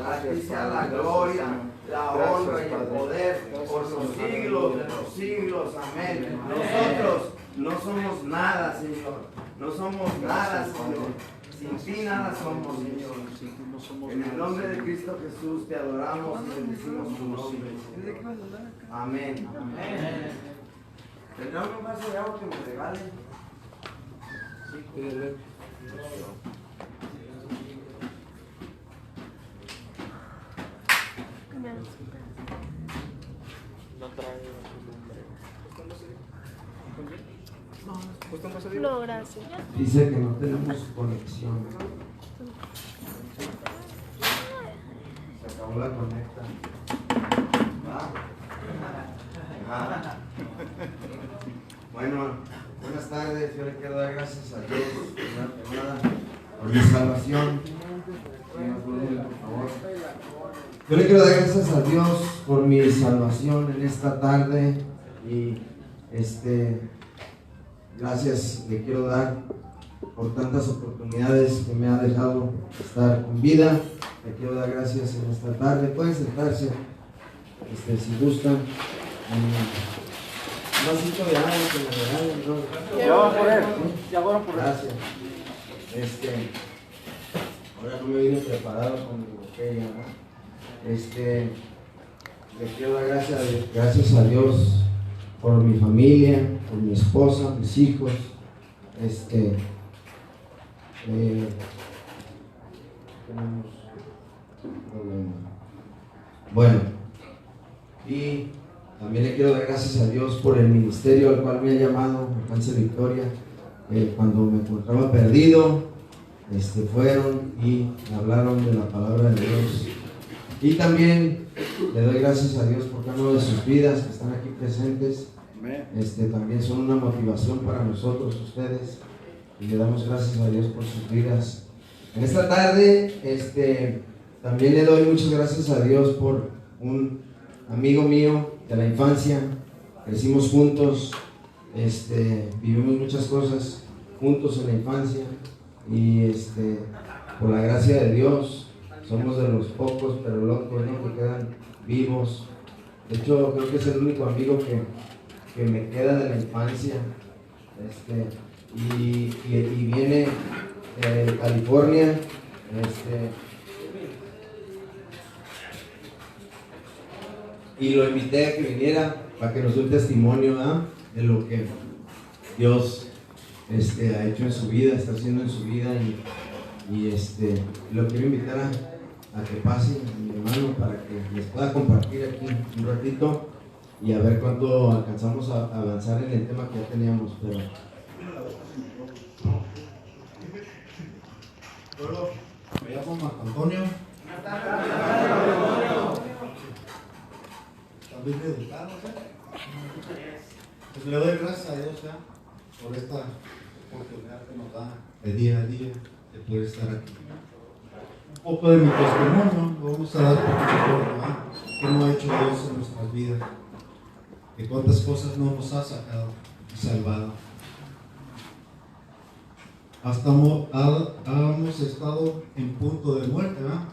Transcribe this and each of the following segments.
A ti sea la gloria, la honra y el poder por los siglos de los siglos. Amén. Nosotros no somos nada, Señor. No somos nada, Señor. Sin ti nada somos, Señor. En el nombre de Cristo Jesús te adoramos y bendecimos tu nombre. Amén. Amén. ¿Tendrá un vaso de agua que me regale? Sí, cuídale. No trae No, gracias. Dice que no tenemos conexión. Se acabó la conecta. Bueno, buenas tardes. Yo le quiero dar gracias a Dios por mi salvación. Por favor. Yo le quiero dar gracias a Dios por mi salvación en esta tarde y gracias le quiero dar por tantas oportunidades que me ha dejado estar con vida. Le quiero dar gracias en esta tarde. Pueden sentarse si gustan. Un vasito de agua que me regalen, ¿no? Ya van por él. Ya van por él. Gracias. Ahora no me vine preparado con mi botella, ¿no? Le quiero dar gracias a Dios por mi familia, por mi esposa, mis hijos. Tenemos problema. Bueno, y también le quiero dar gracias a Dios por el ministerio al cual me ha llamado, Alcance Victoria. Cuando me encontraba perdido, fueron y hablaron de la palabra de Dios. Y también le doy gracias a Dios por cada uno de sus vidas que están aquí presentes. También son una motivación para nosotros, ustedes, y le damos gracias a Dios por sus vidas. En esta tarde, también le doy muchas gracias a Dios por un amigo mío de la infancia. Crecimos juntos, vivimos muchas cosas juntos en la infancia y por la gracia de Dios somos de los pocos pero locos, ¿no?, que quedan vivos. De hecho, creo que es el único amigo que me queda de la infancia. Y viene de California. Y lo invité a que viniera para que nos dé un testimonio, ¿no?, de lo que Dios ha hecho en su vida, está haciendo en su vida, y lo quiero invitar a que pase a mi hermano para que les pueda compartir aquí un ratito y a ver cuánto alcanzamos a avanzar en el tema que ya teníamos. Pero me llamo Marco Antonio. También dedicado, pues le doy gracias a Dios por esta oportunidad que nos da de día a día de poder estar aquí. Un poco de mi testimonio lo vamos a dar por qué no ha hecho Dios en nuestras vidas, que cuántas cosas no nos ha sacado y salvado. Hasta hemos estado en punto de muerte, ¿verdad?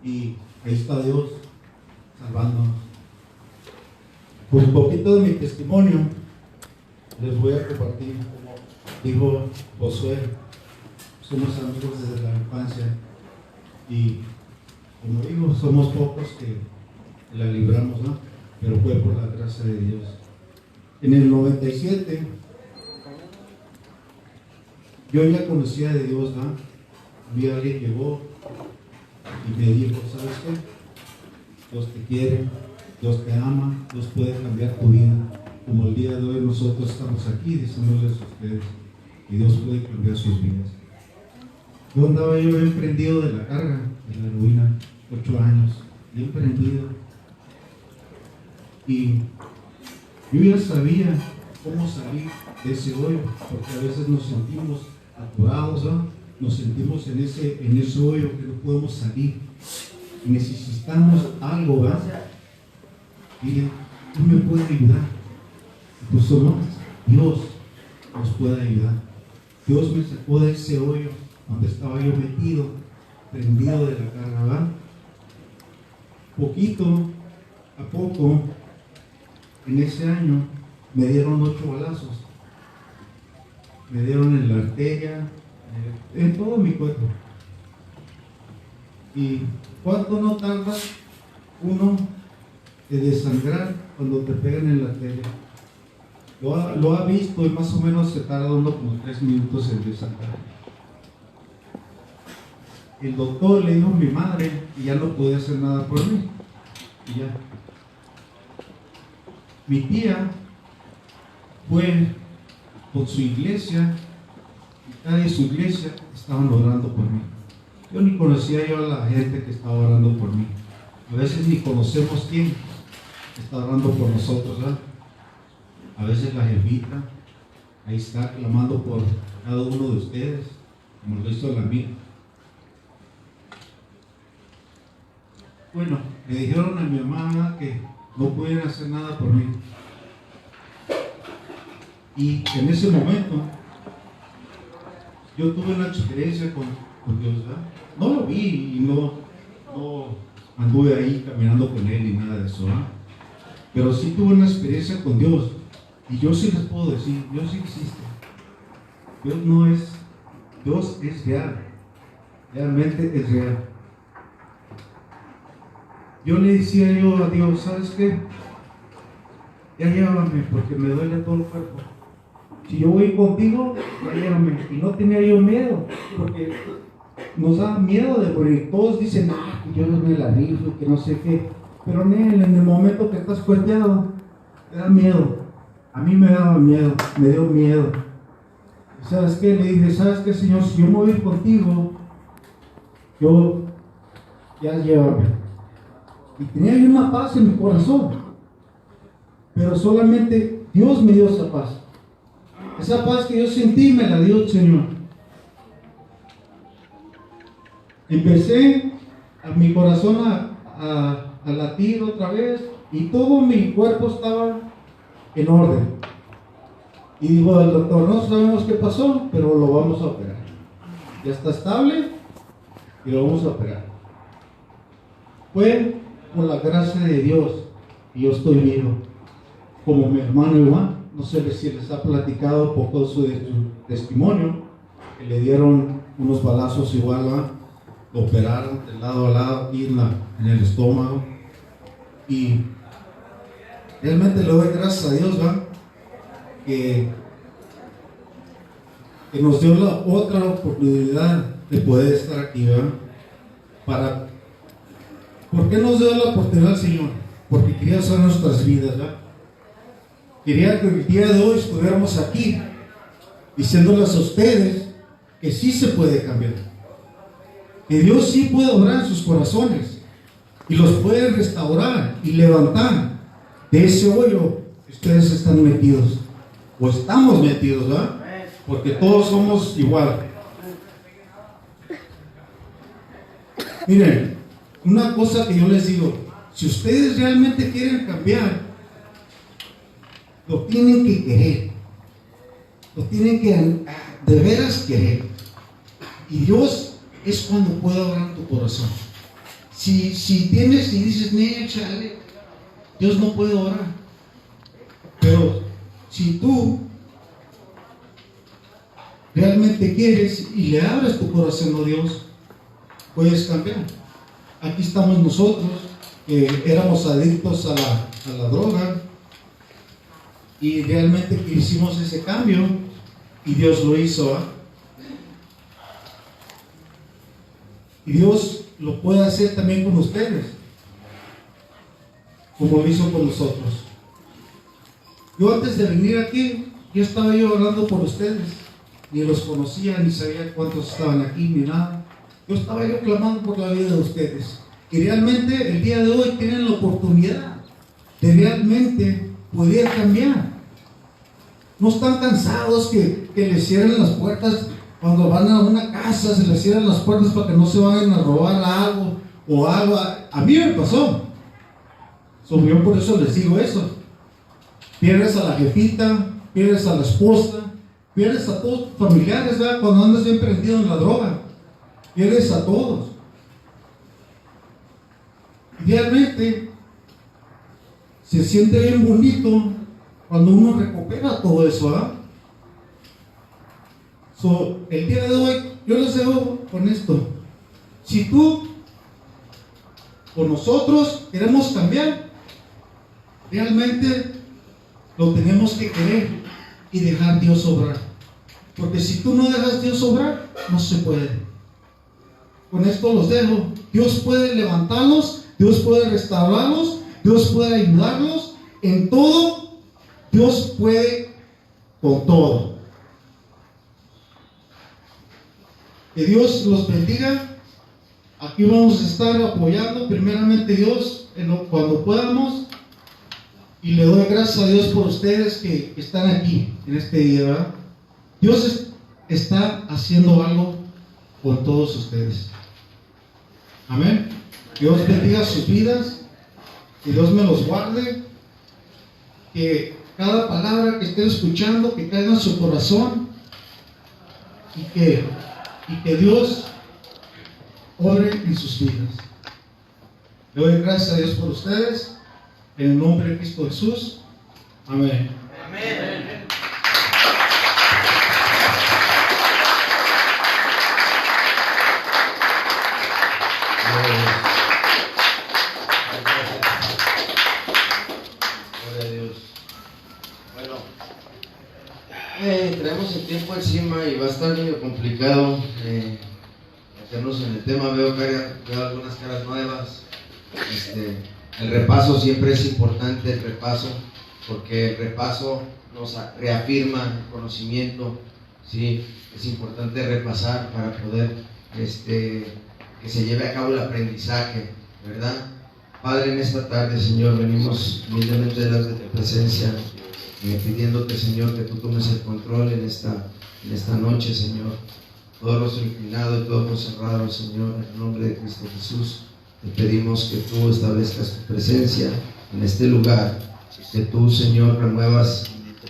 Y ahí está Dios salvándonos. Pues un poquito de mi testimonio les voy a compartir. Dijo Josué, somos amigos desde la infancia y, como digo, somos pocos que la libramos, ¿no? Pero fue por la gracia de Dios. En el 97 yo ya conocía de Dios, ¿no? Vi a alguien llegó y me dijo, ¿sabes qué? Dios te quiere, Dios te ama, Dios puede cambiar tu vida. Como el día de hoy nosotros estamos aquí diciéndoles a ustedes que Dios puede cambiar sus vidas. Yo andaba bien prendido de la carga, de la heroína, 8 años, bien prendido. Y yo ya sabía cómo salir de ese hoyo, porque a veces nos sentimos atorados, ¿no? Nos sentimos en ese hoyo que no podemos salir y necesitamos algo, ¿verdad? Mire, tú me puedes ayudar. Pues solo Dios nos puede ayudar. Dios me sacó de ese hoyo donde estaba yo metido, prendido de la carga, ¿verdad? a poco, en ese año, me dieron 8 balazos. Me dieron en la arteria, en todo mi cuerpo. ¿Y cuánto no tarda uno de desangrar cuando te pegan en la arteria? Lo ha visto y más o menos se tarda uno como 3 minutos en desangrar. El doctor le dijo a mi madre y ya no podía hacer nada por mí. Y ya. Mi tía fue con su iglesia, y cada de su iglesia estaban orando por mí. Yo ni conocía yo a la gente que estaba orando por mí. A veces ni conocemos quién está orando por nosotros, ¿verdad? A veces la jefita ahí está clamando por cada uno de ustedes, como lo hizo la mía. Bueno, le dijeron a mi mamá que no podían hacer nada por mí. Y en ese momento yo tuve una experiencia con Dios, ¿verdad? No lo vi y no anduve ahí caminando con Él y nada de eso, ¿verdad? Pero sí tuve una experiencia con Dios. Y yo sí les puedo decir, Dios sí existe. Dios es real. Realmente es real. Yo le decía a Dios, ¿sabes qué? Ya llévame porque me duele todo el cuerpo. Si yo voy contigo, ya llévame. Y no tenía yo miedo, porque nos da miedo de morir. Todos dicen, que yo no me la rifo, que no sé qué. Pero en el momento que estás cuerpeado, te da miedo. A mí me daba miedo, me dio miedo. ¿Y sabes qué? Le dije, ¿sabes qué, Señor? Si yo me voy contigo, yo ya llévame. Y tenía yo una paz en mi corazón, pero solamente Dios me dio esa paz. Esa paz que yo sentí me la dio el Señor. Empecé a mi corazón a latir otra vez y todo mi cuerpo estaba en orden. Y dijo el doctor, no sabemos qué pasó, pero lo vamos a operar. Ya está estable y lo vamos a operar. Fue por la gracia de Dios y yo estoy vivo. Como mi hermano Iván, no sé si les ha platicado poco su testimonio, que le dieron unos balazos igual, ¿va? Lo operaron de lado a lado aquí en el estómago. Y realmente le doy gracias a Dios, ¿va? Que nos dio la otra oportunidad de poder estar aquí, ¿va? ¿Por qué nos dio la oportunidad, Señor? Porque quería usar nuestras vidas, ¿verdad? Quería que el día de hoy estuviéramos aquí diciéndoles a ustedes que sí se puede cambiar, que Dios sí puede obrar en sus corazones y los puede restaurar y levantar de ese hoyo que ustedes están metidos o estamos metidos, ¿verdad? Porque todos somos igual. Miren, una cosa que yo les digo, si ustedes realmente quieren cambiar, lo tienen que querer, lo tienen que de veras querer, y Dios es cuando puede obrar en tu corazón. Si tienes y dices, no, chale, Dios no puede obrar, pero si tú realmente quieres y le abres tu corazón a Dios, puedes cambiar. Aquí estamos nosotros, que éramos adictos a la droga, y realmente que hicimos ese cambio, y Dios lo hizo, ¿eh? Y Dios lo puede hacer también con ustedes, como lo hizo con nosotros. Yo antes de venir aquí, ya estaba yo hablando por ustedes, ni los conocía, ni sabía cuántos estaban aquí, ni nada. Yo estaba clamando por la vida de ustedes. Y realmente el día de hoy tienen la oportunidad de realmente poder cambiar. No están cansados que les cierren las puertas cuando van a una casa, se les cierran las puertas para que no se vayan a robar algo o algo. A mí me pasó. Yo por eso les digo eso. Pierdes a la jefita, pierdes a la esposa, pierdes a todos tus familiares, ¿verdad? Cuando andas bien prendido en la droga. Pierdes a todos. realmente se siente bien bonito cuando uno recupera todo eso, ¿verdad? El día de hoy yo les dejo con esto. Si tú o nosotros queremos cambiar, realmente lo tenemos que querer y dejar a Dios obrar. Porque si tú no dejas a Dios obrar, no se puede. Con esto los dejo. Dios puede levantarlos, Dios puede restaurarlos, Dios puede ayudarlos en todo. Dios puede con todo. Que Dios los bendiga. Aquí vamos a estar apoyando primeramente Dios cuando podamos. Y le doy gracias a Dios por ustedes que están aquí en este día, ¿verdad? Dios está haciendo algo por todos ustedes. Amén. Dios bendiga sus vidas. Que Dios me los guarde. Que cada palabra que estén escuchando, que caiga en su corazón. Y que Dios obre en sus vidas. Le doy gracias a Dios por ustedes. En el nombre de Cristo Jesús. Amén. Amén. Gloria a Dios. Bueno, traemos el tiempo encima y va a estar medio complicado meternos en el tema. Veo algunas caras nuevas. El repaso siempre es importante, el repaso, porque el repaso nos reafirma el conocimiento. ¿Sí? Es importante repasar para poder que se lleve a cabo el aprendizaje, ¿verdad? Padre, en esta tarde, Señor, venimos humildemente delante de tu presencia, pidiéndote, Señor, que tú tomes el control en esta noche, Señor. Todo rostro inclinado y todo ojos cerrados, Señor, en el nombre de Cristo Jesús. Te pedimos que tú establezcas tu presencia en este lugar, que tú, Señor, remuevas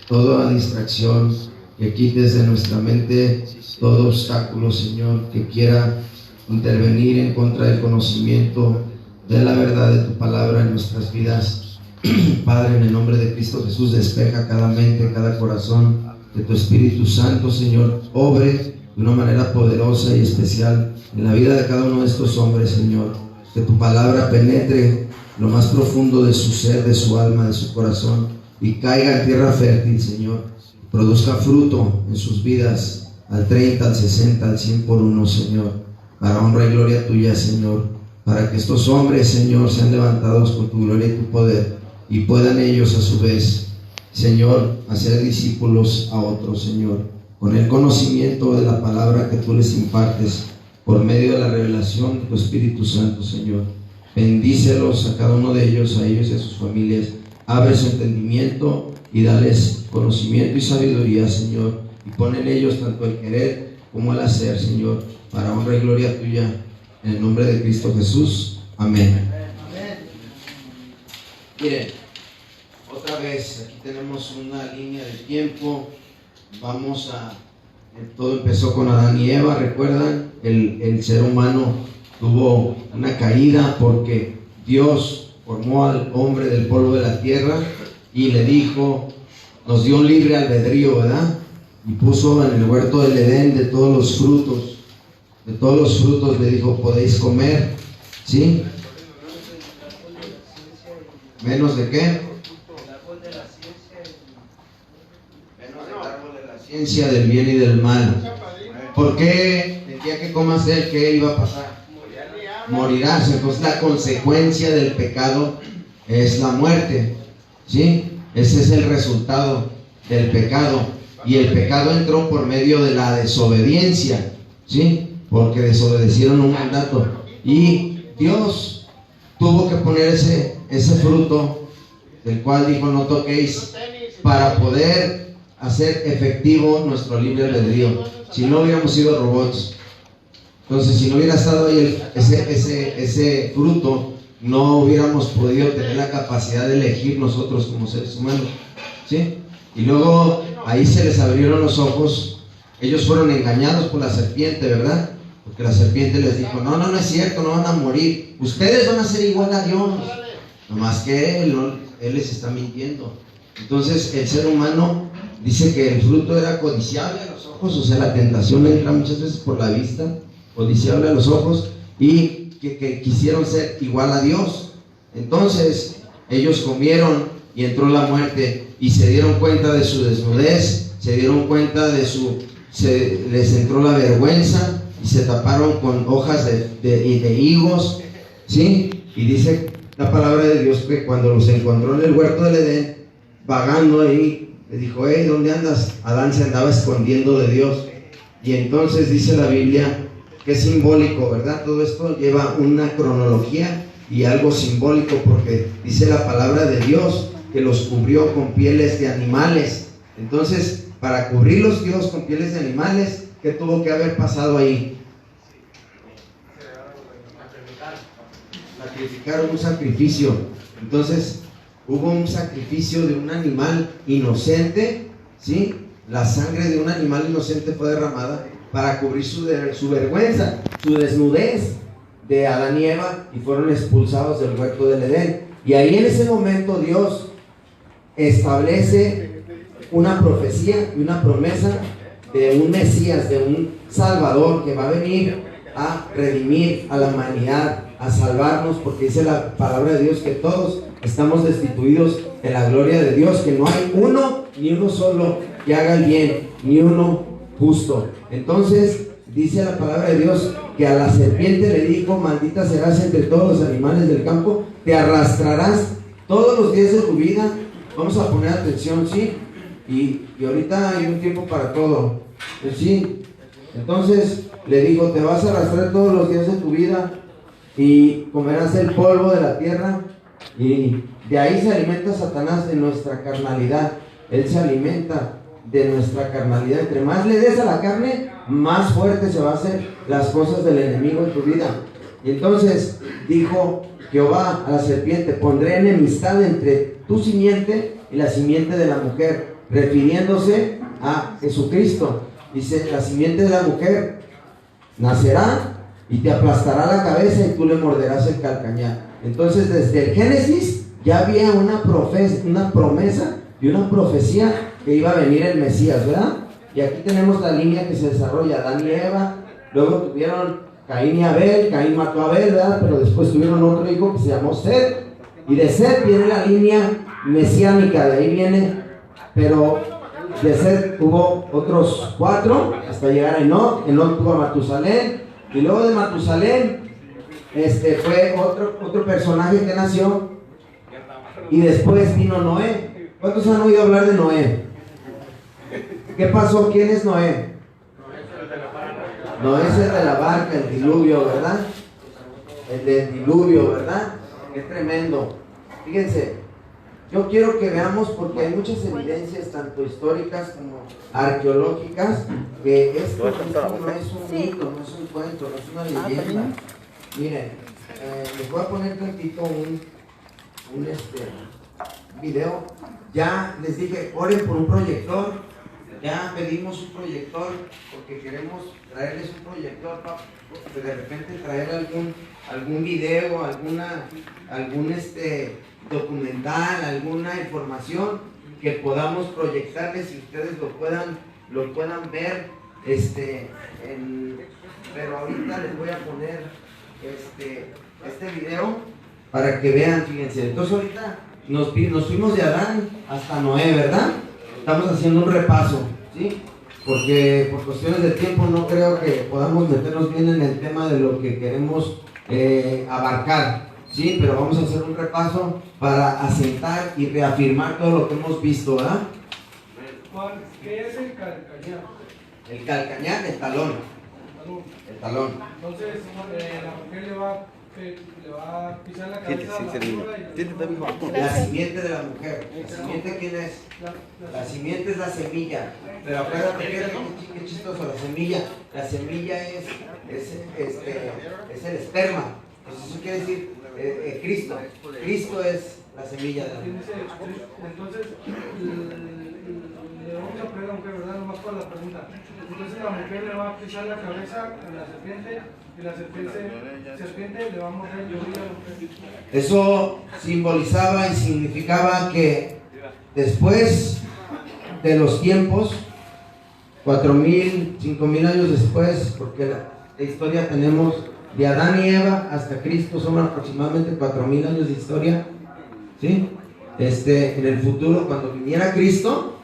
toda distracción, que quites de nuestra mente todo obstáculo, Señor, que quiera intervenir en contra del conocimiento de la verdad de tu palabra en nuestras vidas. Padre, en el nombre de Cristo Jesús, despeja cada mente, cada corazón, que tu Espíritu Santo, Señor, obre de una manera poderosa y especial en la vida de cada uno de estos hombres, Señor. Que tu palabra penetre lo más profundo de su ser, de su alma, de su corazón, y caiga en tierra fértil, Señor. Produzca fruto en sus vidas al 30, al 60, al 100 por uno, Señor, para honra y gloria tuya, Señor, para que estos hombres, Señor, sean levantados con tu gloria y tu poder, y puedan ellos a su vez, Señor, hacer discípulos a otros, Señor, con el conocimiento de la palabra que tú les impartes por medio de la revelación de tu Espíritu Santo, Señor. Bendícelos a cada uno de ellos, a ellos y a sus familias. Abre su entendimiento y dales conocimiento y sabiduría, Señor, y pon en ellos tanto el querer como el hacer, Señor, para honra y gloria tuya, en el nombre de Cristo Jesús. Amén. Miren, otra vez, aquí tenemos una línea de tiempo. Todo empezó con Adán y Eva, ¿recuerdan? El ser humano tuvo una caída porque Dios formó al hombre del polvo de la tierra y le dijo, nos dio un libre albedrío, ¿verdad? Y puso en el huerto del Edén de todos los frutos le dijo, podéis comer, ¿sí? ¿Menos de qué? Menos del árbol de la ciencia del bien y del mal. ¿Por qué el día que comas de él, qué iba a pasar? Morirás. Entonces la consecuencia del pecado es la muerte, ¿sí? Ese es el resultado del pecado. Y el pecado entró por medio de la desobediencia, ¿sí? Porque desobedecieron un mandato. Y Dios tuvo que poner ese fruto, del cual dijo no toquéis, para poder hacer efectivo nuestro libre albedrío. Si no hubiéramos sido robots. Entonces, si no hubiera estado ahí ese fruto, no hubiéramos podido tener la capacidad de elegir nosotros como seres humanos, ¿sí? Y luego ahí se les abrieron los ojos. Ellos fueron engañados por la serpiente, ¿verdad? Porque la serpiente les dijo, no, no, no es cierto, no van a morir. Ustedes van a ser igual a Dios. Nomás que Él les está mintiendo. Entonces el ser humano dice que el fruto era codiciable a los ojos, o sea, la tentación entra muchas veces por la vista, codiciable a los ojos, y que quisieron ser igual a Dios. Entonces ellos comieron y entró la muerte, y se dieron cuenta de su desnudez, se dieron cuenta de les entró la vergüenza, y se taparon con hojas de higos, ¿sí? Y dice la palabra de Dios que cuando los encontró en el huerto del Edén, vagando ahí, le dijo, hey, ¿dónde andas? Adán se andaba escondiendo de Dios. Y entonces dice la Biblia que es simbólico, ¿verdad? Todo esto lleva una cronología y algo simbólico, porque dice la palabra de Dios que los cubrió con pieles de animales. Entonces, para cubrirlos Dios con pieles de animales, ¿qué tuvo que haber pasado ahí? Sacrificaron un sacrificio. Entonces hubo un sacrificio de un animal inocente, ¿sí? La sangre de un animal inocente fue derramada para cubrir su vergüenza, su desnudez de Adán y Eva, y fueron expulsados del huerto del Edén. Y ahí en ese momento Dios establece una profecía y una promesa de un Mesías, de un Salvador que va a venir a redimir a la humanidad, a salvarnos, porque dice la palabra de Dios que todos estamos destituidos de la gloria de Dios, que no hay uno, ni uno solo que haga el bien, ni uno justo. Entonces dice la palabra de Dios que a la serpiente le dijo, maldita serás entre todos los animales del campo, te arrastrarás todos los días de tu vida. Vamos a poner atención, ¿sí? Y ahorita hay un tiempo para todo, ¿sí? Entonces le dijo, te vas a arrastrar todos los días de tu vida y comerás el polvo de la tierra. Y de ahí se alimenta Satanás, de nuestra carnalidad. Él se alimenta de nuestra carnalidad. Entre más le des a la carne, más fuerte se va a hacer las cosas del enemigo en tu vida. Y entonces dijo Jehová a la serpiente, pondré enemistad entre tu simiente y la simiente de la mujer, refiriéndose a Jesucristo. Dice, la simiente de la mujer nacerá y te aplastará la cabeza y tú le morderás el calcañar. Entonces desde el Génesis ya había una promesa y una profecía que iba a venir el Mesías, ¿verdad? Y aquí tenemos la línea que se desarrolla, Adán y Eva, luego tuvieron Caín y Abel, Caín mató a Abel, ¿verdad? Pero después tuvieron otro hijo que se llamó Set, y de Set viene la línea mesiánica, de ahí viene, pero de Set hubo otros 4 hasta llegar a Enoc tuvo a Matusalén, y luego de Matusalén fue otro personaje que nació, y después vino Noé. ¿Cuántos han oído hablar de Noé? ¿Qué pasó? ¿Quién es Noé? Noé es el de la barca, el diluvio, ¿verdad? El del diluvio, ¿verdad? Qué tremendo. Fíjense, yo quiero que veamos, porque hay muchas evidencias, tanto históricas como arqueológicas, que esto no es un mito, no es un cuento, no es una leyenda. Miren, les voy a poner tantito un video. Ya les dije, oren por un proyector. Ya pedimos un proyector porque queremos traerles un proyector para de repente traer algún video, algún documental, alguna información que podamos proyectarles y ustedes lo puedan ver. Pero ahorita les voy a poner este video para que vean, fíjense. Entonces ahorita nos fuimos de Adán hasta Noé, ¿verdad? Estamos haciendo un repaso, ¿sí? Porque por cuestiones de tiempo no creo que podamos meternos bien en el tema de lo que queremos abarcar, ¿sí? Pero vamos a hacer un repaso para asentar y reafirmar todo lo que hemos visto, ¿verdad? ¿Qué es el calcañar? El calcañar, el talón. El talón. Entonces, la mujer le va a pisar la cabeza a la víbora y La simiente de la mujer. ¿La simiente quién es? La simiente es la semilla. Pero acuérdate, qué chistoso, la semilla es el esperma. Entonces eso quiere decir Cristo. Cristo es la semilla de la mujer. entonces hombre o la mujer, ¿verdad? Nomás para la pregunta. Entonces la mujer le va a pisar la cabeza a la serpiente y la serpiente le va a morder el oído a la mujer. Eso simbolizaba y significaba que después de los tiempos, 4.000, 5.000 años después, porque la historia tenemos de Adán y Eva hasta Cristo, son aproximadamente 4.000 años de historia, ¿sí? En el futuro, cuando viniera Cristo,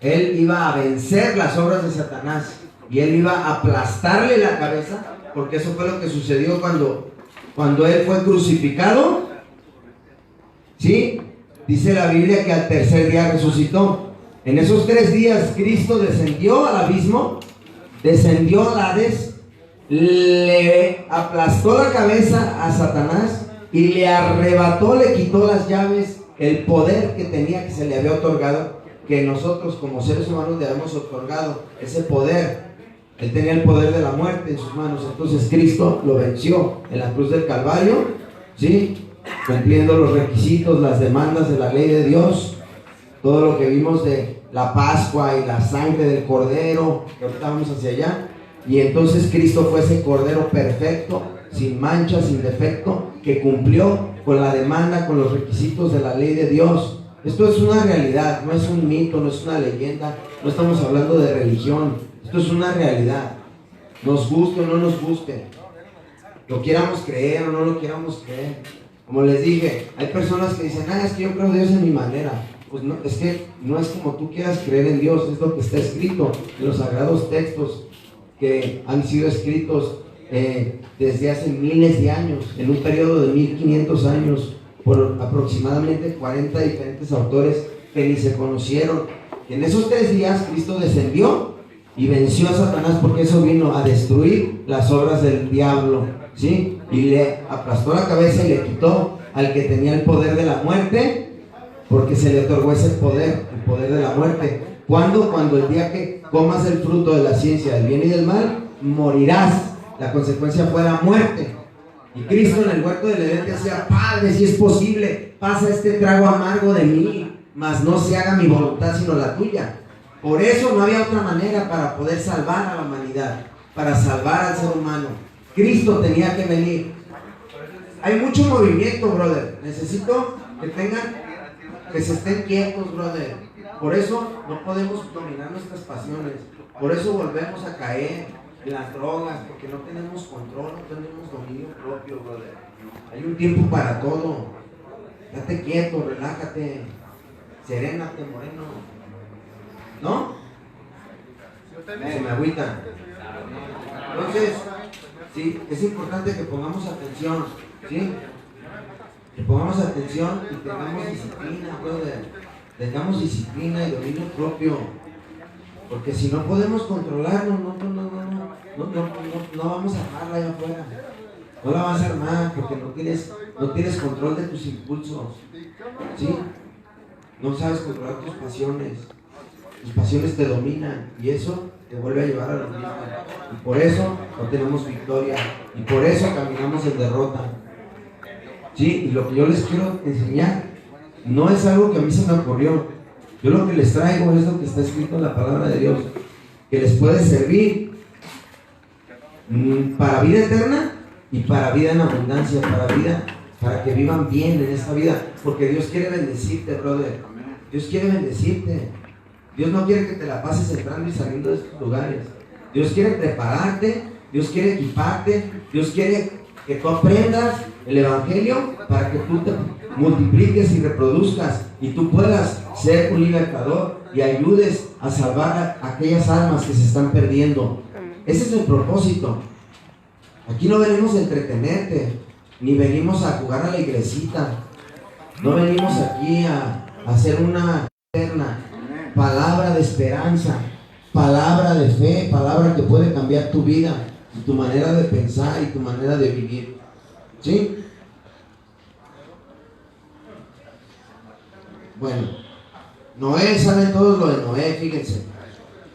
Él iba a vencer las obras de Satanás y Él iba a aplastarle la cabeza, porque eso fue lo que sucedió cuando Él fue crucificado, ¿sí? Dice la Biblia que al tercer día resucitó. En esos 3 días Cristo descendió al abismo, descendió al Hades, le aplastó la cabeza a Satanás y le arrebató, le quitó las llaves, el poder que tenía, que se le había otorgado, que nosotros como seres humanos le habíamos otorgado, ese poder. Él tenía el poder de la muerte en sus manos. Entonces Cristo lo venció en la cruz del Calvario, ¿sí? Cumpliendo los requisitos, las demandas de la ley de Dios, todo lo que vimos de la Pascua y la sangre del Cordero, que ahorita vamos hacia allá. Y entonces Cristo fue ese Cordero perfecto, sin mancha, sin defecto, que cumplió con la demanda, con los requisitos de la ley de Dios. Esto es una realidad, no es un mito, no es una leyenda, no estamos hablando de religión, esto es una realidad. Nos guste o no nos guste, lo quieramos creer o no lo quieramos creer. Como les dije, hay personas que dicen, es que yo creo en Dios en mi manera. Pues no, es que no es como tú quieras creer en Dios, es lo que está escrito en los sagrados textos que han sido escritos desde hace miles de años, en un periodo de 1500 años, por aproximadamente 40 diferentes autores que ni se conocieron. En esos 3 días Cristo descendió y venció a Satanás, porque eso vino a destruir las obras del diablo, ¿sí? Y le aplastó la cabeza y le quitó al que tenía el poder de la muerte, porque se le otorgó ese poder, el poder de la muerte. ¿Cuándo? Cuando el día que comas el fruto de la ciencia del bien y del mal, morirás. La consecuencia fue la muerte. Y Cristo en el huerto del Edén decía, Padre, si es posible, pasa este trago amargo de mí, mas no se haga mi voluntad sino la tuya. Por eso no había otra manera para poder salvar a la humanidad, para salvar al ser humano. Cristo tenía que venir. Hay mucho movimiento, brother. Necesito que se estén quietos, brother. Por eso no podemos dominar nuestras pasiones. Por eso volvemos a caer en las drogas, porque no tenemos control, no tenemos dominio propio, brother. Hay un tiempo para todo. Date quieto, relájate, serénate, moreno. ¿No? Se me agüita. Entonces, sí, es importante que pongamos atención, ¿sí? Que pongamos atención y tengamos disciplina, brother. Tengamos disciplina y dominio propio. Porque si no podemos controlarnos, no vamos a armarla allá afuera. No la vas a armar porque no tienes control de tus impulsos, ¿sí? No sabes controlar tus pasiones. Tus pasiones te dominan y eso te vuelve a llevar a lo mismo. Y por eso no tenemos victoria. Y por eso caminamos en derrota. ¿Sí? Y lo que yo les quiero enseñar no es algo que a mí se me ocurrió. Yo lo que les traigo es lo que está escrito en la palabra de Dios, que les puede servir para vida eterna y para vida en abundancia, para que vivan bien en esta vida, porque Dios quiere bendecirte, brother. Dios quiere bendecirte. Dios no quiere que te la pases entrando y saliendo de estos lugares. Dios quiere prepararte, Dios quiere equiparte, Dios quiere que tú aprendas el Evangelio para que tú te multipliques y reproduzcas y tú puedas ser un libertador y ayudes a salvar a aquellas almas que se están perdiendo. Ese es el propósito. Aquí no venimos a entretenerte, ni venimos a jugar a la iglesita. No venimos aquí a hacer una eterna palabra de esperanza, palabra de fe, palabra que puede cambiar tu vida y tu manera de pensar y tu manera de vivir. ¿Sí? Bueno, Noé, saben todos lo de Noé, fíjense.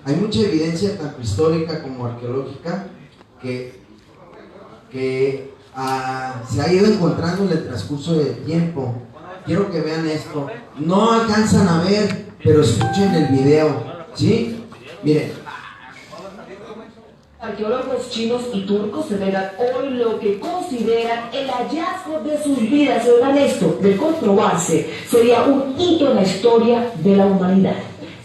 Hay mucha evidencia tanto histórica como arqueológica que se ha ido encontrando en el transcurso del tiempo. Quiero que vean esto. No alcanzan a ver, pero escuchen el video. ¿Sí? Miren. Arqueólogos chinos y turcos celebran hoy lo que consideran el hallazgo de sus vidas. Oigan esto, de comprobarse, sería un hito en la historia de la humanidad.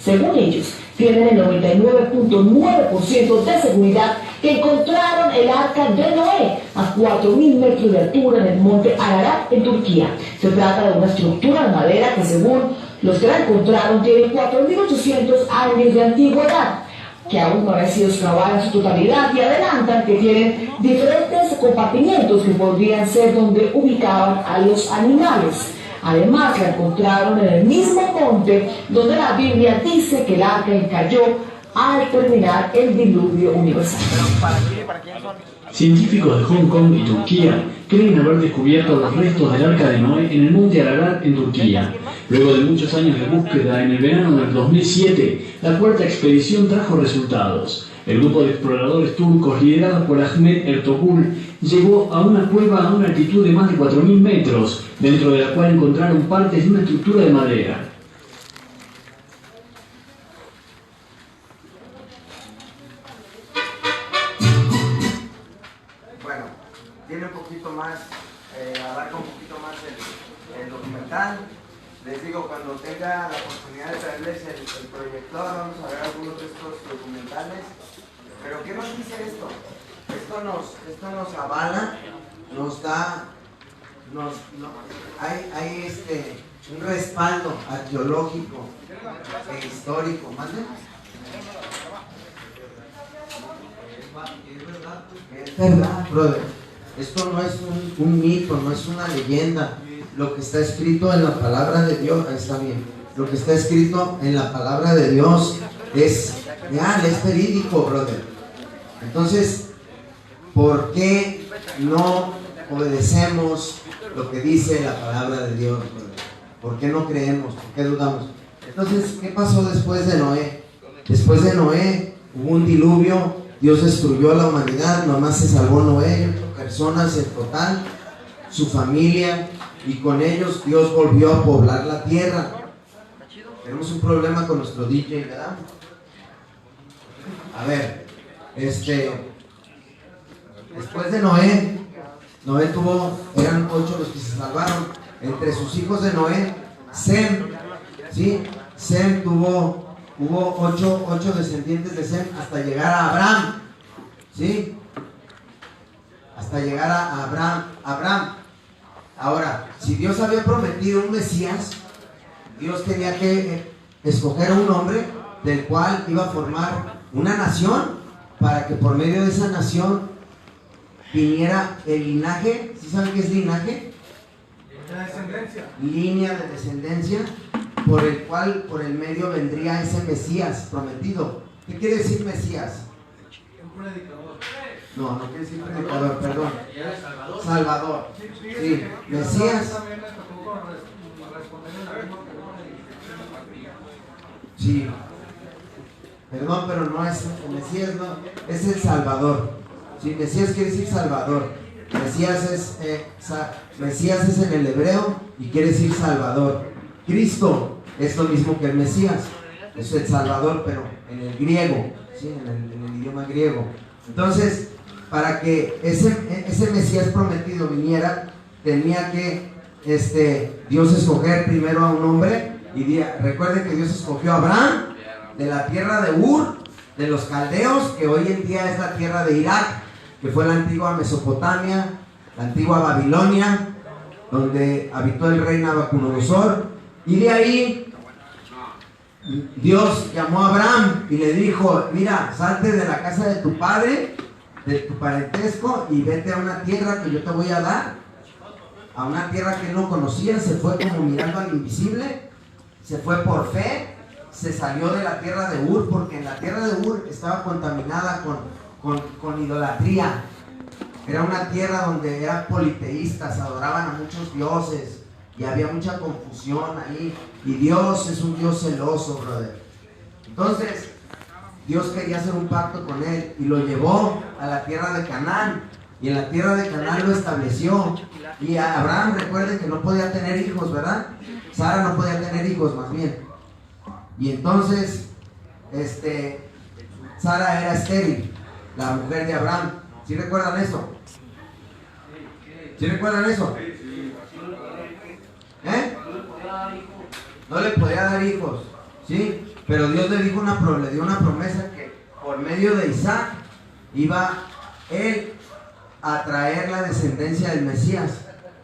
Según ellos, tienen el 99.9% de seguridad que encontraron el arca de Noé a 4.000 metros de altura en el monte Ararat, en Turquía. Se trata de una estructura de madera que, según los que la encontraron, tiene 4.800 años de antigüedad, que aún no había sido excavada en su totalidad, y adelantan que tienen diferentes compartimientos que podrían ser donde ubicaban a los animales. Además, la encontraron en el mismo monte donde la Biblia dice que el arca cayó al terminar el diluvio universal. Científicos de Hong Kong y Turquía creen haber descubierto los restos del arca de Noé en el monte Ararat, en Turquía. Luego de muchos años de búsqueda, en el verano del 2007, la cuarta expedición trajo resultados. El grupo de exploradores turcos, liderado por Ahmet Ertuğrul, llegó a una cueva a una altitud de más de 4.000 metros, dentro de la cual encontraron partes de una estructura de madera. Bueno, tiene un poquito más, abarca un poquito más el documental. Les digo, cuando tenga la oportunidad de traerles el proyector, vamos a ver algunos de estos documentales. Pero ¿qué nos dice esto? Esto nos avala, nos da, hay un respaldo arqueológico e histórico. ¿Mande? Es verdad, brother. Esto no es un mito, no es una leyenda. Lo que está escrito en la palabra de Dios, está bien. Lo que está escrito en la palabra de Dios es real, es verídico, brother. Entonces, ¿por qué no obedecemos lo que dice la palabra de Dios, brother? ¿Por qué no creemos? ¿Por qué dudamos? Entonces, ¿qué pasó después de Noé? Después de Noé hubo un diluvio, Dios destruyó a la humanidad, nomás se salvó Noé, 8 personas en total, su familia, y con ellos Dios volvió a poblar la tierra. Tenemos un problema con nuestro DJ, ¿verdad? A ver, después de Noé eran 8 los que se salvaron. Entre sus hijos de Noé, Sem, ¿sí? Sem hubo 8 descendientes de Sem hasta llegar a Abraham, ¿sí? Hasta llegar a Abraham. Ahora, si Dios había prometido un Mesías, Dios tenía que escoger a un hombre del cual iba a formar una nación, para que por medio de esa nación viniera el linaje. ¿Sí saben qué es linaje? La descendencia. Línea de descendencia, por el medio vendría ese Mesías prometido. ¿Qué quiere decir Mesías? Un predicador. No quiere decir predicador, perdón. Salvador. Sí, Mesías. Sí. Perdón, pero no es Mesías, no, es el Salvador. Sí, Mesías quiere decir Salvador. Mesías es en el hebreo y quiere decir Salvador. Cristo es lo mismo que el Mesías, es el Salvador, pero en el griego, ¿sí? en el idioma griego. Entonces, para que ese Mesías prometido viniera, tenía que Dios escoger primero a un hombre. Y recuerden que Dios escogió a Abraham de la tierra de Ur, de los caldeos, que hoy en día es la tierra de Irak, que fue la antigua Mesopotamia, la antigua Babilonia, donde habitó el rey Nabucodonosor. Y de ahí Dios llamó a Abraham y le dijo: mira, salte de la casa de tu padre, de tu parentesco, y vete a una tierra que yo te voy a dar, a una tierra que él no conocía. Se fue como mirando al invisible, se fue por fe, se salió de la tierra de Ur, porque en la tierra de Ur estaba contaminada con idolatría. Era una tierra donde eran politeístas, adoraban a muchos dioses y había mucha confusión ahí. Y Dios es un Dios celoso, brother. Entonces Dios quería hacer un pacto con él y lo llevó a la tierra de Canaán, y en la tierra de Canaán lo estableció. Y a Abraham, recuerden que no podía tener hijos, ¿verdad? Sara no podía tener hijos, más bien. Y entonces Sara era estéril, la mujer de Abraham. ¿Sí recuerdan eso? ¿Sí recuerdan eso? ¿Eh? No le podía dar hijos, ¿sí? Pero Dios le dio una promesa que por medio de Isaac iba él a traer la descendencia del Mesías.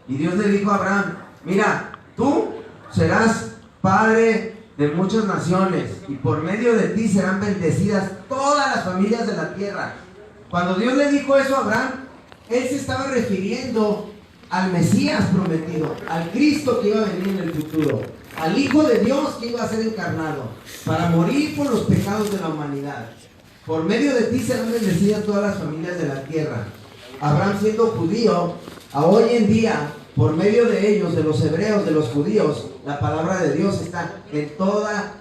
Y Dios le dijo a Abraham: mira, tú serás padre de muchas naciones y por medio de ti serán bendecidas todas las familias de la tierra. Cuando Dios le dijo eso a Abraham, él se estaba refiriendo al Mesías prometido, al Cristo que iba a venir en el futuro, al Hijo de Dios que iba a ser encarnado para morir por los pecados de la humanidad. Por medio de ti serán bendecidas todas las familias de la tierra. Abraham, siendo judío, a hoy en día, por medio de ellos, de los hebreos, de los judíos, la palabra de Dios está en todas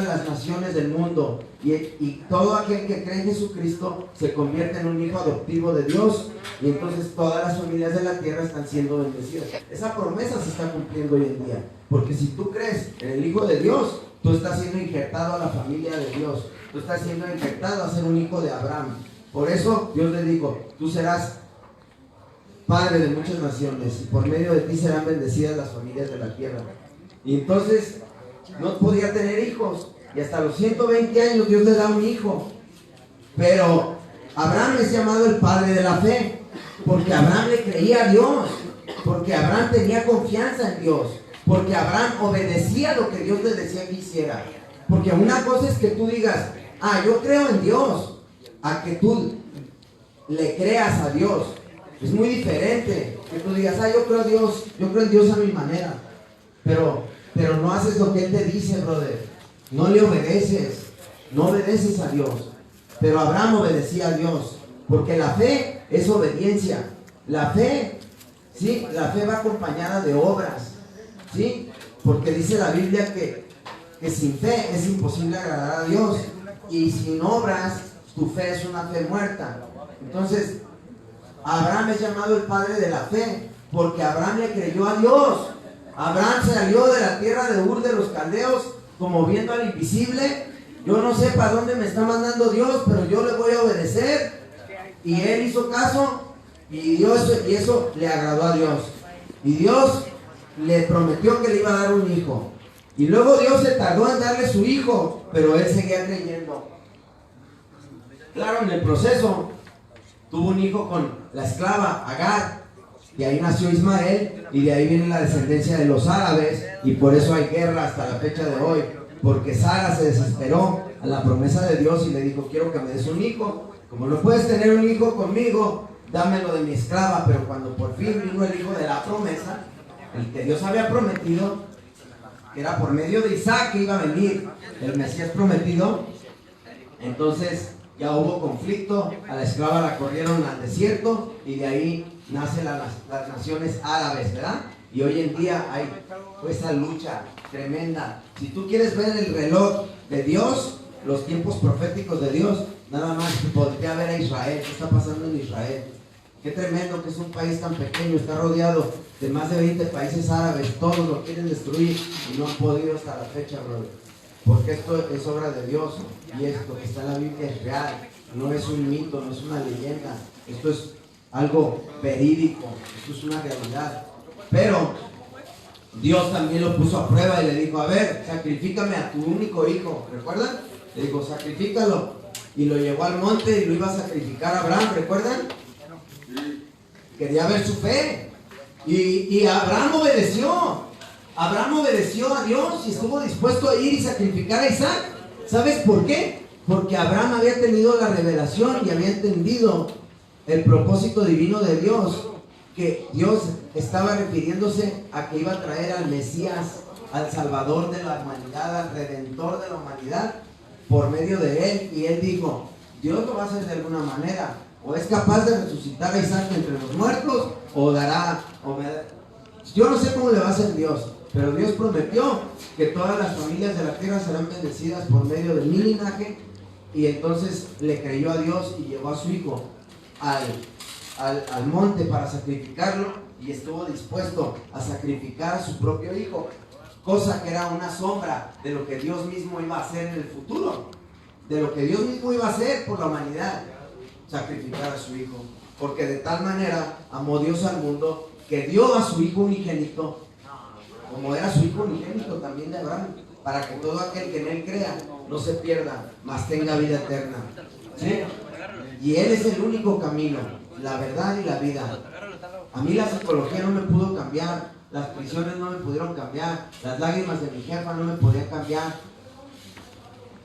las naciones del mundo. Y todo aquel que cree en Jesucristo se convierte en un hijo adoptivo de Dios. Y entonces todas las familias de la tierra están siendo bendecidas. Esa promesa se está cumpliendo hoy en día. Porque si tú crees en el Hijo de Dios, tú estás siendo injertado a la familia de Dios. Tú estás siendo injertado a ser un hijo de Abraham. Por eso Dios le dijo: tú serás padre de muchas naciones y por medio de ti serán bendecidas las familias de la tierra. Y entonces no podía tener hijos, y hasta los 120 años Dios le da un hijo. Pero Abraham es llamado el padre de la fe, porque Abraham le creía a Dios, porque Abraham tenía confianza en Dios, porque Abraham obedecía lo que Dios le decía que hiciera. Porque una cosa es que tú digas: yo creo en Dios, a que tú le creas a Dios. Es muy diferente que tú digas: yo creo en Dios a mi manera, pero no haces lo que Él te dice, brother. No le obedeces, no obedeces a Dios. Pero Abraham obedecía a Dios, porque la fe es obediencia. La fe, ¿sí? La fe va acompañada de obras, ¿sí? Porque dice la Biblia que sin fe es imposible agradar a Dios, y sin obras tu fe es una fe muerta. Entonces Abraham es llamado el padre de la fe, porque Abraham le creyó a Dios. Abraham salió de la tierra de Ur de los Caldeos como viendo al invisible. Yo no sé para dónde me está mandando Dios, pero yo le voy a obedecer. Y él hizo caso, y eso le agradó a Dios. Y Dios le prometió que le iba a dar un hijo. Y luego Dios se tardó en darle su hijo, pero él seguía creyendo. Claro, en el proceso tuvo un hijo con la esclava Agar, de ahí nació Ismael, y de ahí viene la descendencia de los árabes, y por eso hay guerra hasta la fecha de hoy, porque Sara se desesperó a la promesa de Dios y le dijo: quiero que me des un hijo, como no puedes tener un hijo conmigo, dámelo de mi esclava. Pero cuando por fin vino el hijo de la promesa, el que Dios había prometido, que era por medio de Isaac que iba a venir el Mesías prometido, entonces ya hubo conflicto, a la esclava la corrieron al desierto, y de ahí nacen las naciones árabes, ¿verdad? Y hoy en día hay esa lucha tremenda. Si tú quieres ver el reloj de Dios, los tiempos proféticos de Dios, nada más voltea a ver a Israel. ¿Qué está pasando en Israel? Qué tremendo que es un país tan pequeño, está rodeado de más de 20 países árabes, todos lo quieren destruir y no han podido hasta la fecha, brother. Porque esto es obra de Dios, y esto que está en la Biblia es real, no es un mito, no es una leyenda, esto es algo verídico, esto es una realidad. Pero Dios también lo puso a prueba y le dijo: a ver, sacrifícame a tu único hijo. ¿Recuerdan? Le dijo: sacrifícalo. Y lo llevó al monte y lo iba a sacrificar a Abraham. ¿Recuerdan? Quería ver su fe. Y Abraham obedeció. Abraham obedeció a Dios y estuvo dispuesto a ir y sacrificar a Isaac. ¿Sabes por qué? Porque Abraham había tenido la revelación y había entendido el propósito divino de Dios, que Dios estaba refiriéndose a que iba a traer al Mesías, al Salvador de la humanidad, al Redentor de la humanidad, por medio de él. Y él dijo: Dios lo va a hacer de alguna manera, o es capaz de resucitar a Isaac entre los muertos, yo no sé cómo le va a hacer Dios, pero Dios prometió que todas las familias de la tierra serán bendecidas por medio de mi linaje. Y entonces le creyó a Dios y llevó a su hijo al monte para sacrificarlo, y estuvo dispuesto a sacrificar a su propio hijo. cosa que era una sombra de lo que Dios mismo iba a hacer en el futuro, de lo que Dios mismo iba a hacer por la humanidad, sacrificar a su Hijo, porque de tal manera amó Dios al mundo que dio a su Hijo unigénito, como era su Hijo unigénito también de Abraham, para que todo aquel que en Él crea no se pierda, mas tenga vida eterna. ¿Sí? Y Él es el único camino, la verdad y la vida. A mí la psicología no me pudo cambiar, las prisiones no me pudieron cambiar, las lágrimas de mi jefa no me podían cambiar,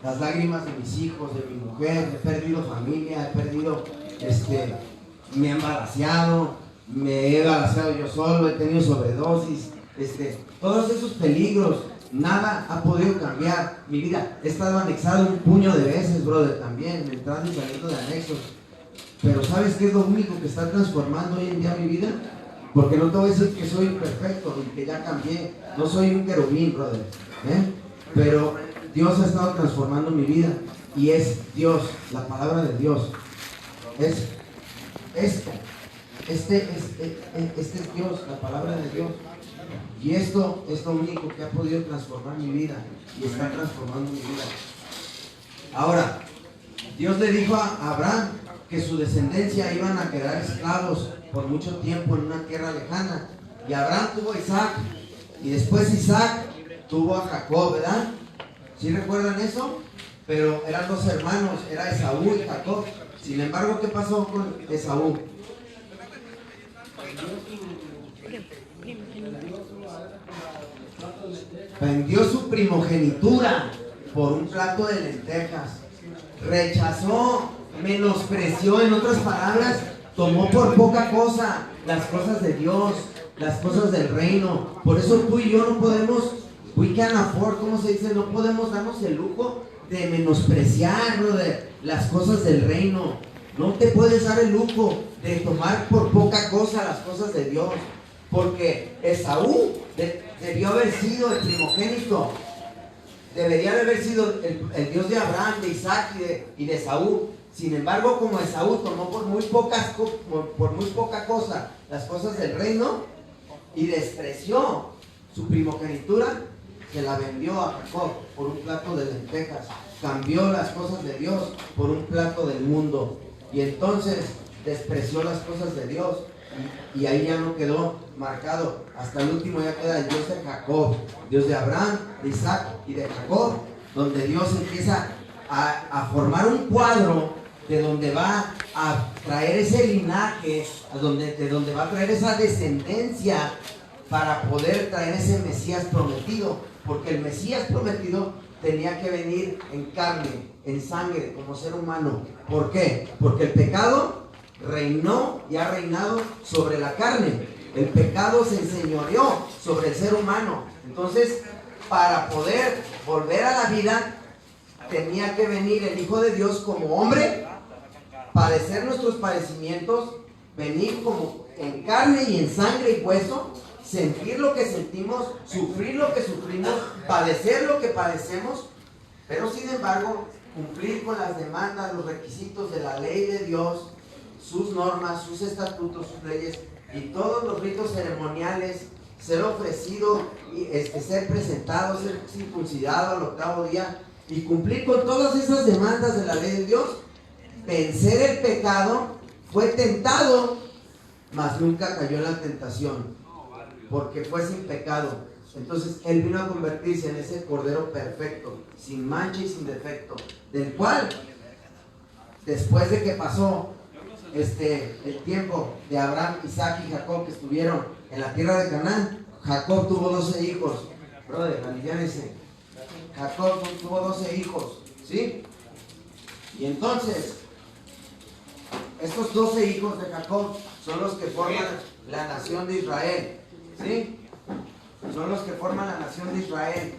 las lágrimas de mis hijos, de mi mujer. He perdido familia, me he embaraciado, me he embaraciado yo solo, he tenido sobredosis, todos esos peligros, nada ha podido cambiar mi vida. He estado anexado un puño de veces, brother, también, entrando y saliendo de anexos. Pero ¿sabes qué es lo único que está transformando hoy en día mi vida? Porque no te voy a decir que soy perfecto y que ya cambié. No soy un querubín, brother, pero Dios ha estado transformando mi vida. Y es Dios, la palabra de Dios. Es esto. Este es Dios, la palabra de Dios. Y esto es lo único que ha podido transformar mi vida. Y está transformando mi vida. Ahora, Dios le dijo a Abraham que su descendencia iban a quedar esclavos por mucho tiempo en una tierra lejana. Y Abraham tuvo a Isaac. Y después Isaac tuvo a Jacob, ¿verdad? ¿Sí recuerdan eso? Pero eran dos hermanos, era Esaú y Jacob. Sin embargo, ¿qué pasó con Esaú? Vendió su primogenitura por un plato de lentejas. Rechazó, menospreció, en otras palabras, tomó por poca cosa las cosas de Dios, las cosas del reino. Por eso tú y yo no podemos, we can afford, ¿cómo se dice? No podemos darnos el lujo de menospreciar, ¿no?, de las cosas del reino. No te puedes dar el lujo de tomar por poca cosa las cosas de Dios, porque Esaú debió haber sido el primogénito, debería de haber sido el Dios de Abraham, de Isaac y de Esaú. Sin embargo, como Esaú tomó por muy poca cosa las cosas del reino y despreció su primogenitura, se la vendió a Jacob por un plato de lentejas. Cambió las cosas de Dios por un plato del mundo. Y entonces despreció las cosas de Dios. Y ahí ya no quedó marcado. Hasta el último ya queda el Dios de Jacob, Dios de Abraham, de Isaac y de Jacob, donde Dios empieza a formar un cuadro de donde va a traer ese linaje, de donde va a traer esa descendencia para poder traer ese Mesías prometido. Porque el Mesías prometido tenía que venir en carne, en sangre, como ser humano. ¿Por qué? Porque el pecado reinó y ha reinado sobre la carne. El pecado se enseñoreó sobre el ser humano. Entonces, para poder volver a la vida, tenía que venir el Hijo de Dios como hombre, padecer nuestros padecimientos, venir como en carne y en sangre y hueso, sentir lo que sentimos, sufrir lo que sufrimos, padecer lo que padecemos, pero sin embargo, cumplir con las demandas, los requisitos de la ley de Dios, sus normas, sus estatutos, sus leyes y todos los ritos ceremoniales, ser ofrecido, ser presentado, ser circuncidado al octavo día y cumplir con todas esas demandas de la ley de Dios, vencer el pecado, fue tentado, mas nunca cayó en la tentación, porque fue sin pecado. Entonces Él vino a convertirse en ese Cordero perfecto, sin mancha y sin defecto, del cual, después de que pasó el tiempo de Abraham, Isaac y Jacob que estuvieron en la tierra de Canaán, Jacob tuvo 12 hijos. Brother, aliviánese. Jacob tuvo 12 hijos, ¿sí? Y entonces, estos 12 hijos de Jacob son los que forman la nación de Israel, ¿sí? Son los que forman la nación de Israel.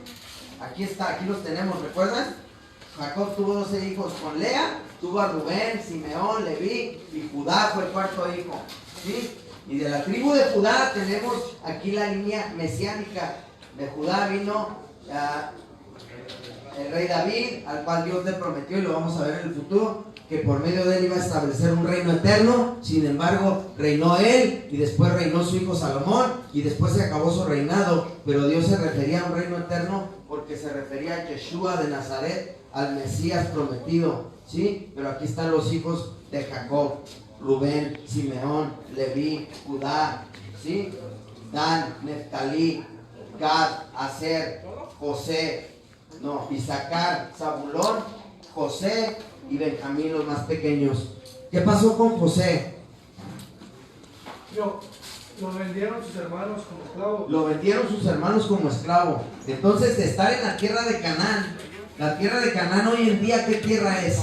Aquí está, aquí los tenemos, ¿recuerdan? Jacob tuvo 12 hijos con Lea, tuvo a Rubén, Simeón, Leví y Judá fue el cuarto hijo, ¿sí? Y de la tribu de Judá tenemos aquí la línea mesiánica. De Judá vino el rey David, al cual Dios le prometió, y lo vamos a ver en el futuro, que por medio de él iba a establecer un reino eterno. Sin embargo, reinó él, y después reinó su hijo Salomón, y después se acabó su reinado. Pero Dios se refería a un reino eterno porque se refería a Yeshua de Nazaret, al Mesías prometido, ¿sí? Pero aquí están los hijos de Jacob: Rubén, Simeón, Leví, Judá, ¿sí? Dan, Neftalí, Gad, Aser, José, Isaacar, Zabulón, José y Benjamín, los más pequeños. ¿Qué pasó con José? Lo vendieron sus hermanos como esclavo. Lo vendieron sus hermanos como esclavo. Entonces, de estar en la tierra de Canaán, la tierra de Canaán hoy en día, ¿qué tierra es?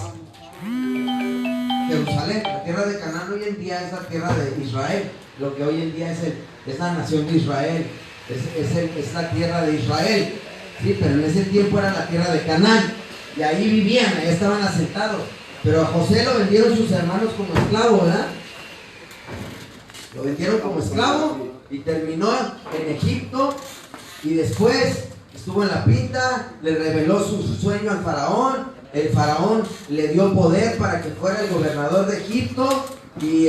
Jerusalén. La tierra de Canaán hoy en día es la tierra de Israel. Lo que hoy en día es la nación de Israel. Es la tierra de Israel. Sí, pero en ese tiempo era la tierra de Canaán. Y ahí vivían, ahí estaban asentados. Pero a José lo vendieron sus hermanos como esclavo, ¿verdad? Lo vendieron como esclavo y terminó en Egipto. Y después estuvo en la pinta, le reveló su sueño al faraón. El faraón le dio poder para que fuera el gobernador de Egipto. Y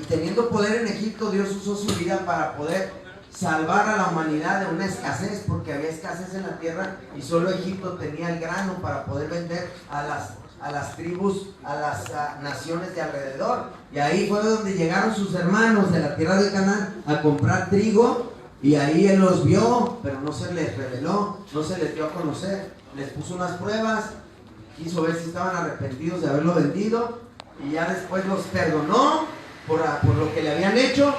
teniendo poder en Egipto, Dios usó su vida para poder salvar a la humanidad de una escasez, porque había escasez en la tierra y solo Egipto tenía el grano para poder vender a las tribus, a las naciones de alrededor. Y ahí fue donde llegaron sus hermanos de la tierra de Canaán a comprar trigo, y ahí él los vio, pero no se les reveló, no se les dio a conocer. Les puso unas pruebas, quiso ver si estaban arrepentidos de haberlo vendido, y ya después los perdonó por lo que le habían hecho.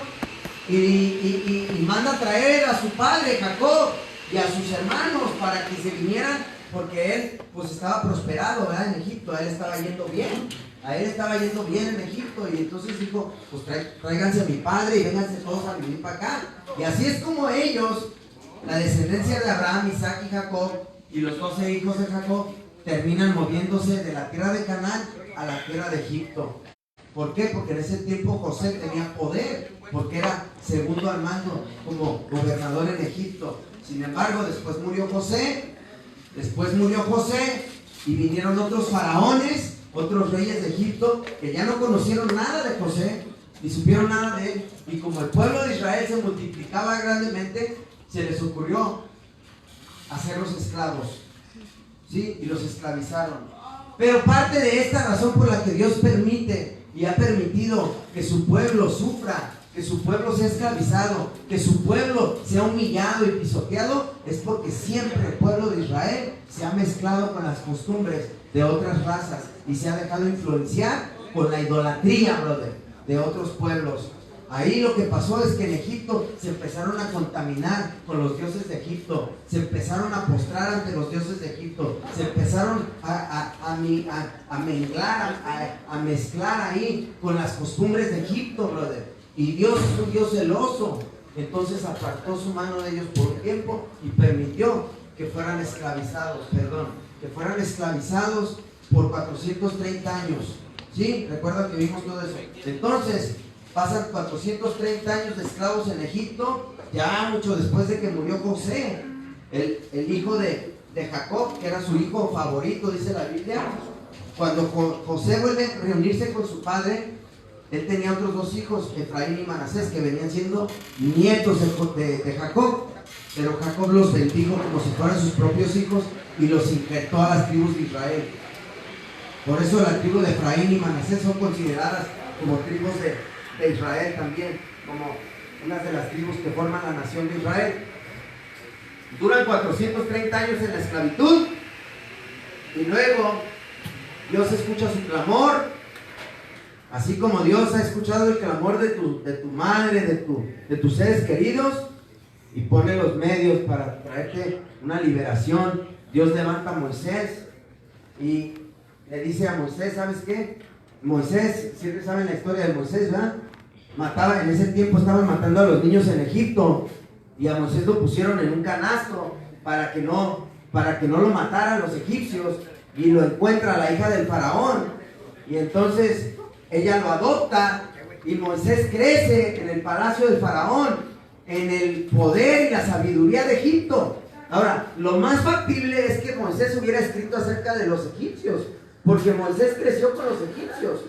Y manda a traer a su padre Jacob y a sus hermanos para que se vinieran, porque él pues estaba prosperado, ¿verdad? En Egipto, a él estaba yendo bien, en Egipto. Y entonces dijo, pues tráiganse a mi padre y vénganse todos a vivir para acá. Y así es como ellos, la descendencia de Abraham, Isaac y Jacob, y los 12 hijos de Jacob, terminan moviéndose de la tierra de Canaán a la tierra de Egipto. ¿Por qué? Porque en ese tiempo José tenía poder, porque era segundo al mando como gobernador en Egipto. Sin embargo, después murió José, y vinieron otros faraones, otros reyes de Egipto, que ya no conocieron nada de José, ni supieron nada de él. Y como el pueblo de Israel se multiplicaba grandemente, se les ocurrió hacerlos esclavos, ¿sí? Y los esclavizaron. Pero parte de esta razón por la que Dios permite y ha permitido que su pueblo sufra, que su pueblo sea esclavizado, que su pueblo sea humillado y pisoteado, es porque siempre el pueblo de Israel se ha mezclado con las costumbres de otras razas y se ha dejado influenciar con la idolatría, brother, de otros pueblos. Ahí lo que pasó es que en Egipto se empezaron a contaminar con los dioses de Egipto, se empezaron a postrar ante los dioses de Egipto, se empezaron a mezclar ahí con las costumbres de Egipto, brother. Y Dios es un Dios celoso, entonces apartó su mano de ellos por un tiempo y permitió que fueran esclavizados, por 430 años. ¿Sí? Recuerda que vimos todo eso. Entonces, pasan 430 años de esclavos en Egipto, ya mucho después de que murió José, el hijo de Jacob, que era su hijo favorito, dice la Biblia. Cuando José vuelve a reunirse con su padre, él tenía otros dos hijos, Efraín y Manasés, que venían siendo nietos de Jacob, pero Jacob los bendijo como si fueran sus propios hijos y los injertó a las tribus de Israel. Por eso la tribu de Efraín y Manasés son consideradas como tribus de Israel también, como unas de las tribus que forman la nación de Israel. Duran 430 años en la esclavitud, y luego Dios escucha su clamor, así como Dios ha escuchado el clamor de tu madre, de tus seres queridos, y pone los medios para traerte una liberación. Dios levanta a Moisés y le dice a Moisés, ¿sabes qué? Moisés, siempre saben la historia de Moisés, ¿verdad? En ese tiempo estaban matando a los niños en Egipto, y a Moisés lo pusieron en un canasto para que no lo mataran los egipcios, y lo encuentra la hija del faraón, y entonces ella lo adopta, y Moisés crece en el palacio del faraón, en el poder y la sabiduría de Egipto. Ahora, lo más factible es que Moisés hubiera escrito acerca de los egipcios, porque Moisés creció con los egipcios.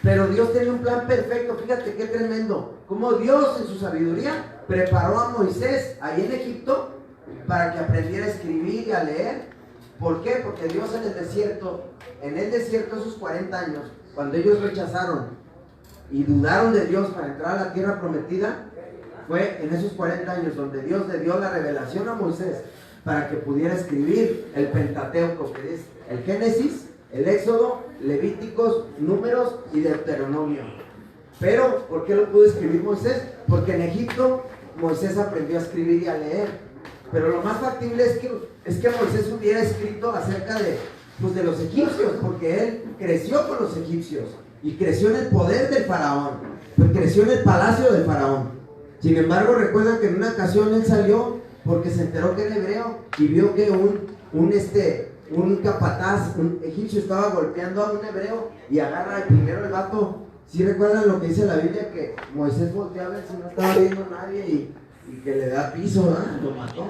Pero Dios tenía un plan perfecto. Fíjate qué tremendo. Como Dios en su sabiduría preparó a Moisés ahí en Egipto para que aprendiera a escribir y a leer. ¿Por qué? Porque Dios en el desierto esos 40 años, cuando ellos rechazaron y dudaron de Dios para entrar a la tierra prometida, fue en esos 40 años donde Dios le dio la revelación a Moisés para que pudiera escribir el Pentateuco, que es el Génesis, el Éxodo, Levíticos, Números y Deuteronomio. Pero, ¿por qué lo pudo escribir Moisés? Porque en Egipto Moisés aprendió a escribir y a leer. Pero lo más factible es que Moisés hubiera escrito acerca de los egipcios, porque él creció con los egipcios y creció en el poder del faraón, pues creció en el palacio del faraón. Sin embargo, recuerdan que en una ocasión él salió porque se enteró que era hebreo y vio que un capataz, un egipcio, estaba golpeando a un hebreo y agarra primero el vato. ¿Sí recuerdan lo que dice la Biblia? Que Moisés volteó a ver si no estaba viendo a nadie y que le da piso, ¿verdad? Lo mató.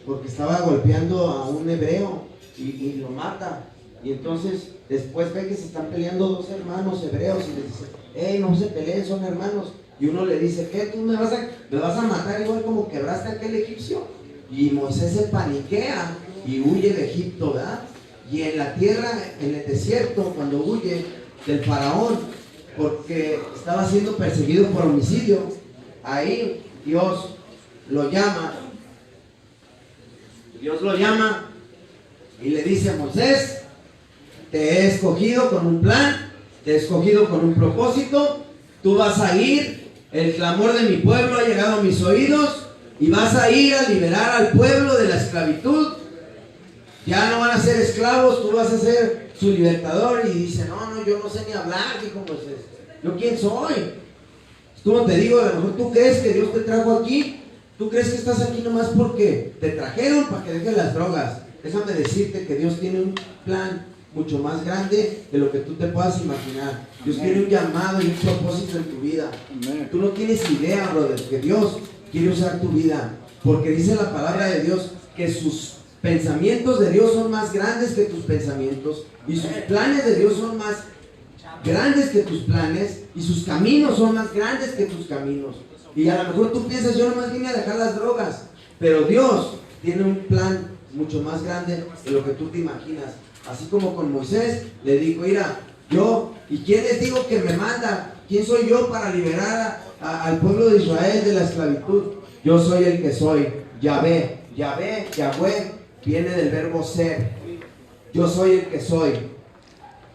Porque estaba golpeando a un hebreo y lo mata. Y entonces después ve que se están peleando dos hermanos hebreos y les dice, hey, no se peleen, son hermanos. Y uno le dice, ¿qué? ¿Tú me vas a matar igual como quebraste a aquel egipcio? Y Moisés se paniquea y huye de Egipto, ¿verdad? Y en la tierra, en el desierto, cuando huye del faraón, porque estaba siendo perseguido por homicidio, ahí Dios lo llama y le dice a Moisés, te he escogido con un plan, te he escogido con un propósito, tú vas a ir, el clamor de mi pueblo ha llegado a mis oídos y vas a ir a liberar al pueblo de la esclavitud. Ya no van a ser esclavos, tú vas a ser su libertador. Y dice, no, yo no sé ni hablar, dijo Moisés. ¿Yo quién soy? Tú no te digo, a lo mejor tú crees que Dios te trajo aquí. Tú crees que estás aquí nomás porque te trajeron para que dejes las drogas. Déjame decirte que Dios tiene un plan mucho más grande de lo que tú te puedas imaginar. Dios tiene un llamado y un propósito en tu vida. Tú no tienes idea, brother, que Dios quiere usar tu vida. Porque dice la palabra de Dios que sus pensamientos de Dios son más grandes que tus pensamientos y sus planes de Dios son más grandes que tus planes y sus caminos son más grandes que tus caminos. Y a lo mejor tú piensas, yo nomás vine a dejar las drogas, pero Dios tiene un plan mucho más grande de lo que tú te imaginas. Así como con Moisés le dijo, mira, ¿y quién les digo que me manda? ¿Quién soy yo para liberar al pueblo de Israel de la esclavitud? Yo soy el que soy, Yahvé, Yahweh viene del verbo ser. Yo soy el que soy.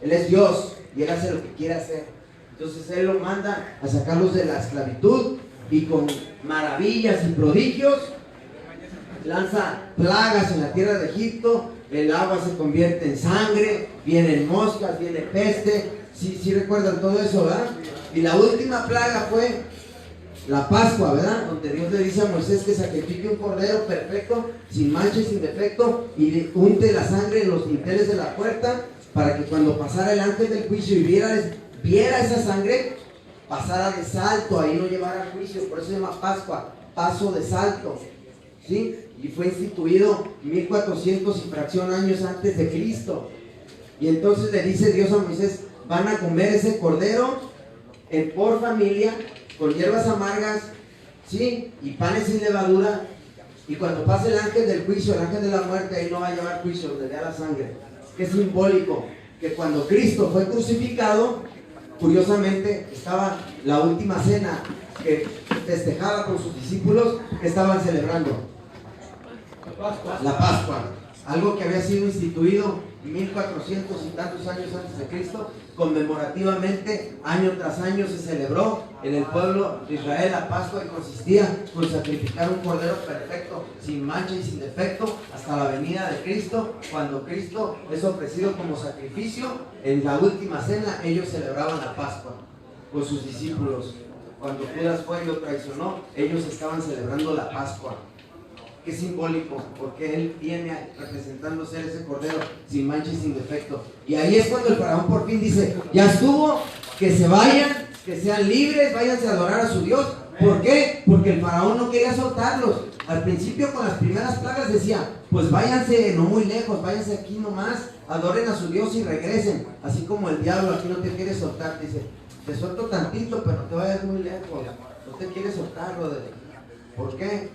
Él es Dios y Él hace lo que quiere hacer. Entonces Él lo manda a sacarlos de la esclavitud y con maravillas y prodigios lanza plagas en la tierra de Egipto. El agua se convierte en sangre, vienen moscas, viene peste. Sí recuerdan todo eso, ¿verdad? Y la última plaga fue la Pascua, ¿verdad? Donde Dios le dice a Moisés que sacrifique un cordero perfecto, sin mancha y sin defecto, y unte la sangre en los dinteles de la puerta, para que cuando pasara el ángel del juicio y viera esa sangre, pasara de salto, ahí no llevara juicio. Por eso se llama Pascua, paso de salto, ¿sí? Y fue instituido 1400 y fracción años antes de Cristo. Y entonces le dice Dios a Moisés, van a comer ese cordero por familia, con hierbas amargas, ¿sí? Y panes sin levadura. Y cuando pase el ángel del juicio, el ángel de la muerte, ahí no va a llevar juicio, donde vea la sangre. Que es simbólico, que cuando Cristo fue crucificado, curiosamente estaba la última cena que festejaba con sus discípulos, que estaban celebrando la Pascua, algo que había sido instituido 1400 y tantos años antes de Cristo. Conmemorativamente, año tras año se celebró en el pueblo de Israel la Pascua, y consistía con sacrificar un cordero perfecto, sin mancha y sin defecto, hasta la venida de Cristo. Cuando Cristo es ofrecido como sacrificio, en la última cena ellos celebraban la Pascua con sus discípulos. Cuando Judas fue y lo traicionó, ellos estaban celebrando la Pascua. Que es simbólico, porque Él viene representando ser ese cordero sin mancha y sin defecto. Y ahí es cuando el faraón por fin dice, ya estuvo, que se vayan, que sean libres, váyanse a adorar a su Dios, ¿Por qué? Porque el faraón no quería soltarlos. Al principio, con las primeras plagas decía, pues váyanse no muy lejos, váyanse aquí nomás, adoren a su Dios y regresen. Así como el diablo aquí no te quiere soltar, dice, te suelto tantito, pero no te vayas muy lejos. No te quiere soltar, brother. ¿Por qué?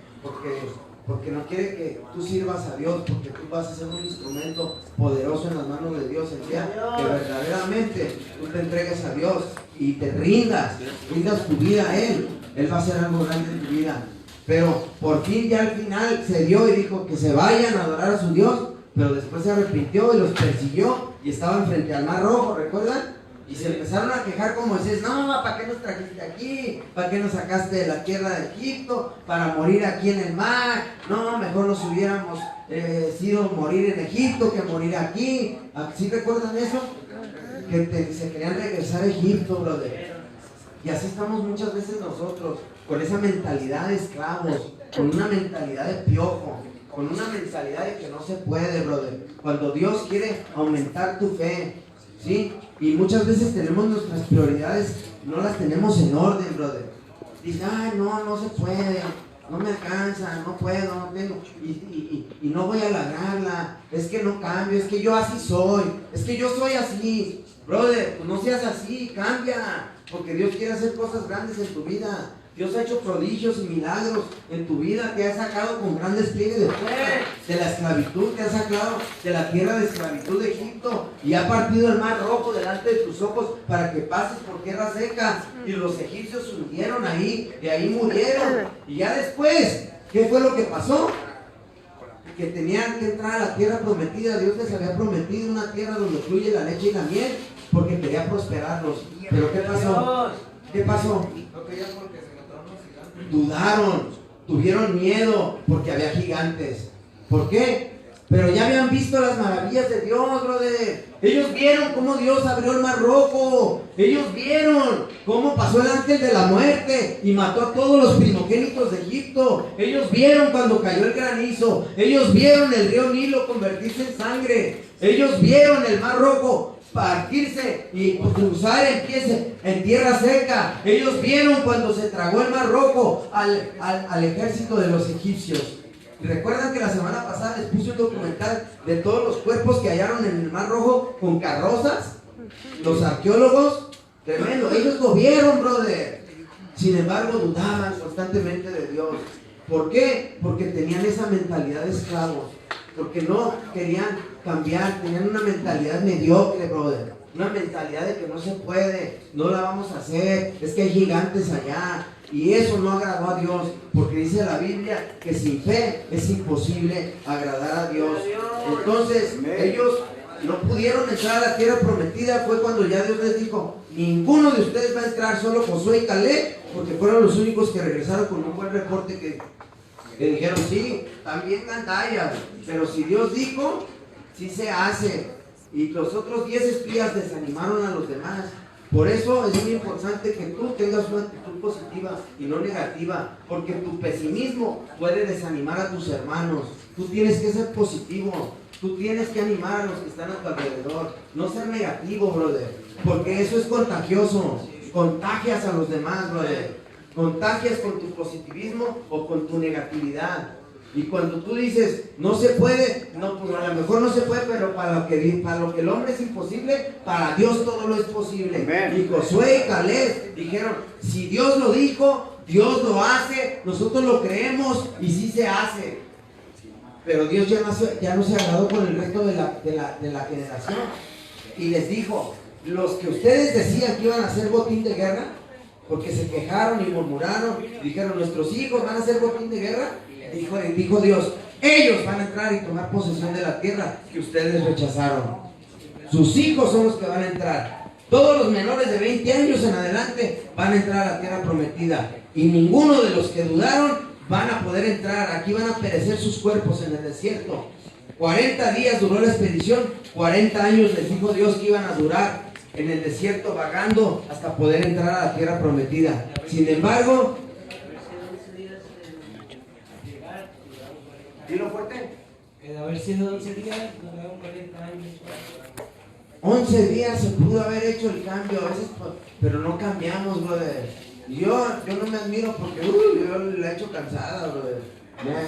Porque no quiere que tú sirvas a Dios, porque tú vas a ser un instrumento poderoso en las manos de Dios. El día que verdaderamente tú te entregues a Dios y te rindas tu vida a Él, Él va a hacer algo grande en tu vida. Pero por fin ya al final se dio y dijo que se vayan a adorar a su Dios, pero después se arrepintió y los persiguió y estaban frente al Mar Rojo, ¿recuerdan? Y se empezaron a quejar como Moisés, no, ¿para qué nos trajiste aquí? ¿Para qué nos sacaste de la tierra de Egipto? ¿Para morir aquí en el mar? No, mejor nos hubiéramos sido morir en Egipto que morir aquí. ¿Sí recuerdan eso? Que se querían regresar a Egipto, brother. Y así estamos muchas veces nosotros, con esa mentalidad de esclavos, con una mentalidad de piojo, con una mentalidad de que no se puede, brother. Cuando Dios quiere aumentar tu fe, ¿sí? Y muchas veces tenemos nuestras prioridades, no las tenemos en orden, brother. Dice, ay, no se puede, no me alcanza, no puedo, no tengo, y no voy a lograrla, es que no cambio, es que yo así soy, es que yo soy así. Brother, pues no seas así, cambia, porque Dios quiere hacer cosas grandes en tu vida. Dios ha hecho prodigios y milagros en tu vida, te ha sacado con gran despliegue de fuerza de la esclavitud, te ha sacado de la tierra de esclavitud de Egipto y ha partido el Mar Rojo delante de tus ojos para que pases por tierra seca. Y los egipcios se hundieron ahí y ahí murieron. Y ya después, ¿qué fue lo que pasó? Que tenían que entrar a la tierra prometida. Dios les había prometido una tierra donde fluye la leche y la miel, porque quería prosperarlos. Pero ¿qué pasó? ¿Qué pasó? Dudaron, tuvieron miedo porque había gigantes. ¿Por qué? Pero ya habían visto las maravillas de Dios, brother. Ellos vieron cómo Dios abrió el Mar Rojo. Ellos vieron cómo pasó el ángel de la muerte y mató a todos los primogénitos de Egipto. Ellos vieron cuando cayó el granizo. Ellos vieron el río Nilo convertirse en sangre. Ellos vieron el Mar Rojo partirse y cruzar en tierra seca. Ellos vieron cuando se tragó el Mar Rojo al ejército de los egipcios. ¿Recuerdan que la semana pasada les puse un documental de todos los cuerpos que hallaron en el Mar Rojo con carrozas? Los arqueólogos, tremendo, ellos lo vieron, brother. Sin embargo, dudaban constantemente de Dios. ¿Por qué? Porque tenían esa mentalidad de esclavos. Porque no querían cambiar, tenían una mentalidad mediocre, brother. Una mentalidad de que no se puede, no la vamos a hacer, es que hay gigantes allá. Y eso no agradó a Dios, porque dice la Biblia que sin fe es imposible agradar a Dios. Entonces, ellos no pudieron entrar a la tierra prometida. Fue cuando ya Dios les dijo, ninguno de ustedes va a entrar, solo Josué y Caleb, porque fueron los únicos que regresaron con un buen reporte que dijeron, sí, también Gandaya, pero si Dios dijo, sí se hace. Y los otros 10 espías desanimaron a los demás. Por eso es muy importante que tú tengas una actitud positiva y no negativa, porque tu pesimismo puede desanimar a tus hermanos. Tú tienes que ser positivo, tú tienes que animar a los que están a tu alrededor, no ser negativo, brother, porque eso es contagioso. Contagias a los demás, brother. Contagias con tu positivismo o con tu negatividad. Y cuando tú dices, no se puede, no, pues a lo mejor no se puede, pero para lo que el hombre es imposible, para Dios todo lo es posible. Amen. Y Josué y Caleb dijeron, si Dios lo dijo, Dios lo hace, nosotros lo creemos y sí se hace. Pero Dios ya no se agradó con el resto de la generación. Y les dijo, los que ustedes decían que iban a hacer botín de guerra, porque se quejaron y murmuraron, dijeron, nuestros hijos van a hacer botín de guerra. Dijo Dios, ellos van a entrar y tomar posesión de la tierra que ustedes rechazaron. Sus hijos son los que van a entrar. Todos los menores de 20 años en adelante van a entrar a la tierra prometida. Y ninguno de los que dudaron van a poder entrar. Aquí van a perecer sus cuerpos en el desierto. 40 días duró la expedición. 40 años les dijo Dios que iban a durar en el desierto vagando hasta poder entrar a la tierra prometida. Sin embargo, dilo fuerte. De haber sido 11 días, duraron 40 años. 11 días se pudo haber hecho el cambio a veces, pero no cambiamos, brother. Y yo no me admiro porque yo la he hecho cansada, brother.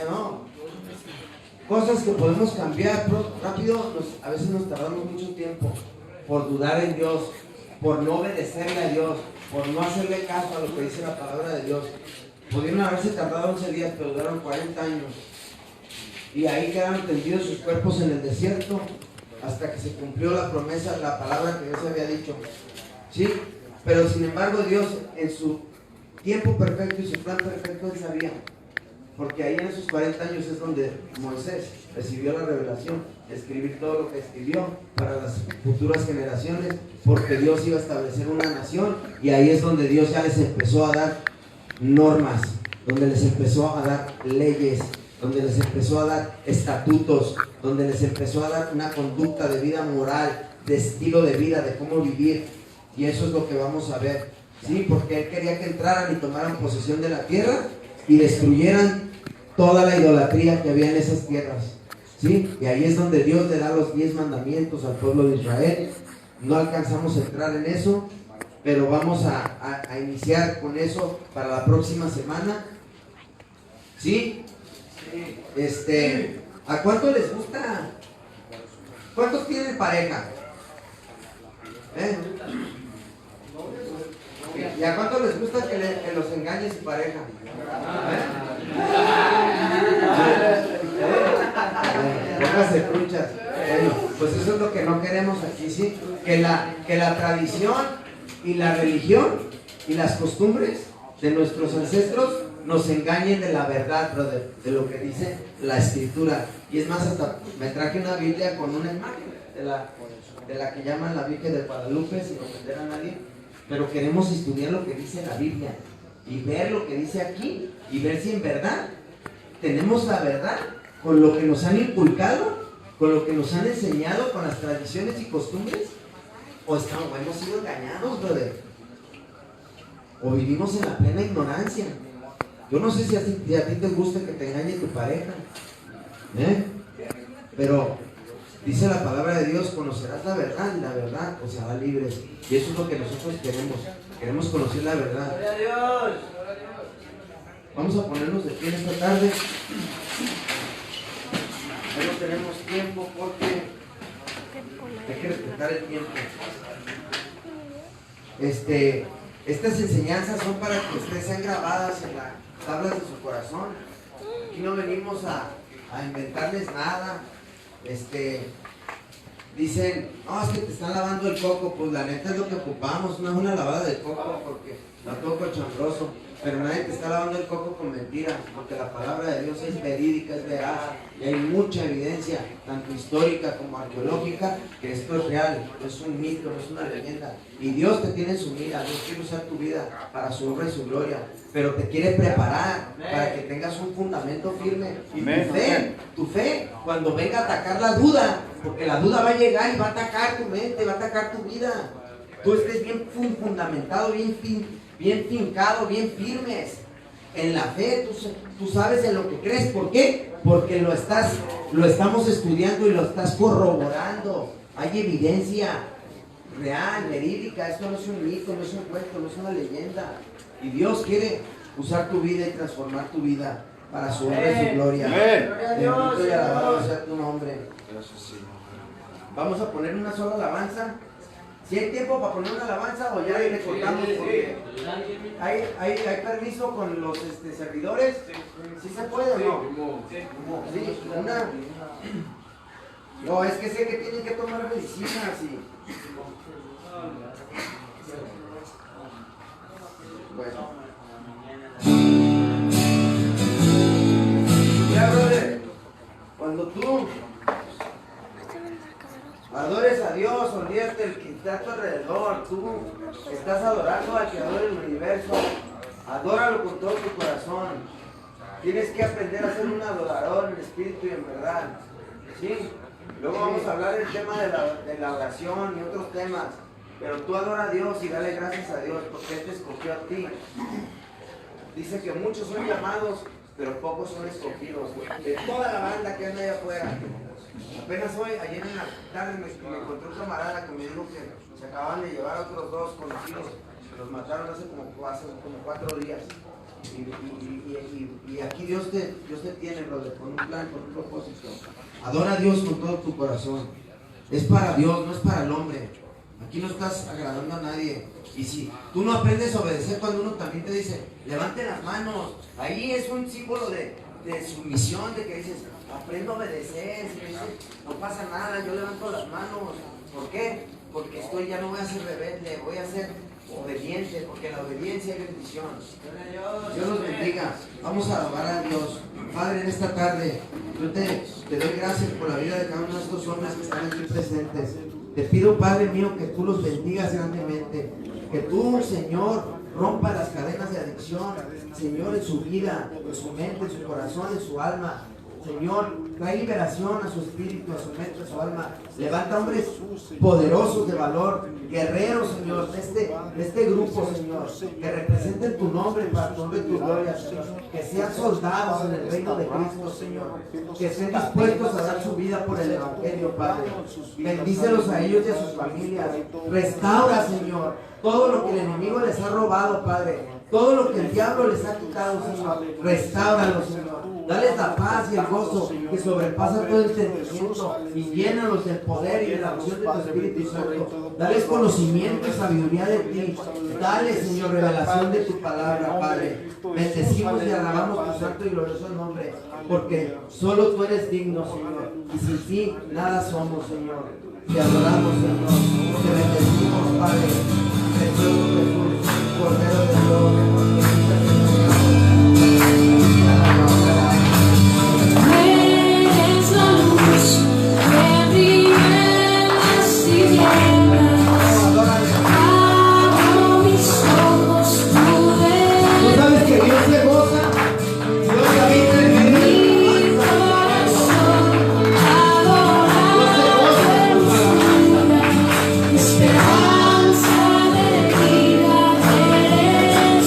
No. Cosas que podemos cambiar rápido, a veces nos tardamos mucho tiempo por dudar en Dios, por no obedecerle a Dios, por no hacerle caso a lo que dice la palabra de Dios. Pudieron haberse tardado 11 días, pero duraron 40 años. Y ahí quedaron tendidos sus cuerpos en el desierto hasta que se cumplió la promesa, la palabra que Dios había dicho. ¿Sí? Pero sin embargo Dios en su tiempo perfecto y su plan perfecto Él sabía. Porque ahí en esos 40 años es donde Moisés recibió la revelación de escribir todo lo que escribió para las futuras generaciones, porque Dios iba a establecer una nación y ahí es donde Dios ya les empezó a dar normas, donde les empezó a dar leyes, donde les empezó a dar estatutos, donde les empezó a dar una conducta de vida moral, de estilo de vida, de cómo vivir. Y eso es lo que vamos a ver, ¿sí? Porque Él quería que entraran y tomaran posesión de la tierra y destruyeran toda la idolatría que había en esas tierras, ¿sí? Y ahí es donde Dios le da los 10 mandamientos al pueblo de Israel. No alcanzamos a entrar en eso, pero vamos a iniciar con eso para la próxima semana, ¿sí? ¿A cuánto les gusta? ¿Cuántos tienen pareja? ¿Y a cuánto les gusta que los engañe su pareja? Póngase truchas. Bueno, pues eso es lo que no queremos aquí, ¿sí? Que la tradición y la religión y las costumbres de nuestros ancestros nos engañen de la verdad, brother, de lo que dice la Escritura. Y es más, hasta me traje una Biblia con una imagen de la que llaman la Virgen de Guadalupe, sin ofender a nadie, pero queremos estudiar lo que dice la Biblia y ver lo que dice aquí y ver si en verdad tenemos la verdad con lo que nos han inculcado, con lo que nos han enseñado, con las tradiciones y costumbres, o hemos sido engañados, brother, o vivimos en la plena ignorancia. Yo no sé si a ti te gusta que te engañe tu pareja, pero dice la palabra de Dios, conocerás la verdad y la verdad os hará libres. Y eso es lo que nosotros queremos conocer la verdad. Vamos a ponernos de pie esta tarde. Ya no tenemos tiempo porque hay que respetar el tiempo. Estas enseñanzas son para que ustedes sean grabadas en las tablas de su corazón. Aquí no venimos a inventarles nada. Dicen, no, es que te están lavando el coco. Pues la neta es lo que ocupamos, no es una lavada de coco porque no todo cochambroso. Pero nadie te está lavando el coco con mentiras, porque la palabra de Dios es verídica, es veraz, y hay mucha evidencia, tanto histórica como arqueológica, que esto es real, no es un mito, no es una leyenda. Y Dios te tiene en su mira, Dios quiere usar tu vida para su obra y su gloria, pero te quiere preparar para que tengas un fundamento firme. Y tu fe, cuando venga a atacar la duda, porque la duda va a llegar y va a atacar tu mente, va a atacar tu vida, tú estés bien fundamentado, bien fincado, bien firmes en la fe, tú sabes en lo que crees. ¿Por qué? Porque lo estamos estudiando y lo estás corroborando. Hay evidencia real, verídica. Esto no es un mito, no es un cuento, no es una leyenda. Y Dios quiere usar tu vida y transformar tu vida para su honra y su gloria. Bendito y alabado sea tu nombre. Vamos a poner una sola alabanza. Si hay tiempo para poner una alabanza o ya le cortamos, porque hay permiso con los servidores. ¿Sí se puede o no? Sí, una. No, es que sé que tienen que tomar medicinas y. Bueno. Ya, brother, cuando tú adores a Dios, olvídate el que está a tu alrededor. Tú estás adorando al Creador del universo. Adóralo con todo tu corazón. Tienes que aprender a ser un adorador en espíritu y en verdad. ¿Sí? Luego vamos a hablar del tema de la oración y otros temas. Pero tú adora a Dios y dale gracias a Dios porque Él te escogió a ti. Dice que muchos son llamados, pero pocos son escogidos. De toda la banda que anda allá afuera. Apenas hoy, ayer en la tarde me encontré un camarada que me dijo que se acaban de llevar a otros 2 conocidos Los mataron hace como 4 días. Y aquí Dios te tiene, brother, con un plan, con un propósito. Adora a Dios con todo tu corazón. Es para Dios, no es para el hombre. Aquí no estás agradando a nadie. Y si tú no aprendes a obedecer cuando uno también te dice, levante las manos, ahí es un símbolo de sumisión, de que dices, aprendo a obedecer. Si me dice, no pasa nada, yo levanto las manos. ¿Por qué? Porque ya no voy a ser rebelde, voy a ser obediente, porque en la obediencia hay bendición. Dios los bendiga. Vamos a alabar a Dios. Padre, en esta tarde yo te doy gracias por la vida de cada uno de estos hombres que están aquí presentes. Te pido, Padre mío, que tú los bendigas grandemente, que tú, Señor, rompa las cadenas de adicción, Señor, en su vida, en su mente, en su corazón, en su alma. Señor, trae liberación a su espíritu, a su mente, a su alma. Levanta hombres poderosos de valor, guerreros, Señor, de este grupo, Señor, que representen tu nombre para tu nombre y tu gloria, Señor. Que sean soldados en el reino de Cristo, Señor. Que estén dispuestos a dar su vida por el Evangelio, Padre. Bendícelos a ellos y a sus familias. Restaura, Señor, todo lo que el enemigo les ha robado, Padre. Todo lo que el diablo les ha quitado, Señor. Restáuralo, Señor. Dales la paz y el gozo que sobrepasa todo entendimiento y llénalos del poder y de la unción de tu Espíritu Santo. Dales conocimiento y sabiduría de ti. Dale, Señor, revelación de tu palabra, Padre. Bendecimos y alabamos tu santo y glorioso nombre, porque solo tú eres digno, Señor, y sin ti nada somos, Señor. Te adoramos, Señor. Te bendecimos, Padre. Jesús, Cordero de Dios. Esperanza de vida eres.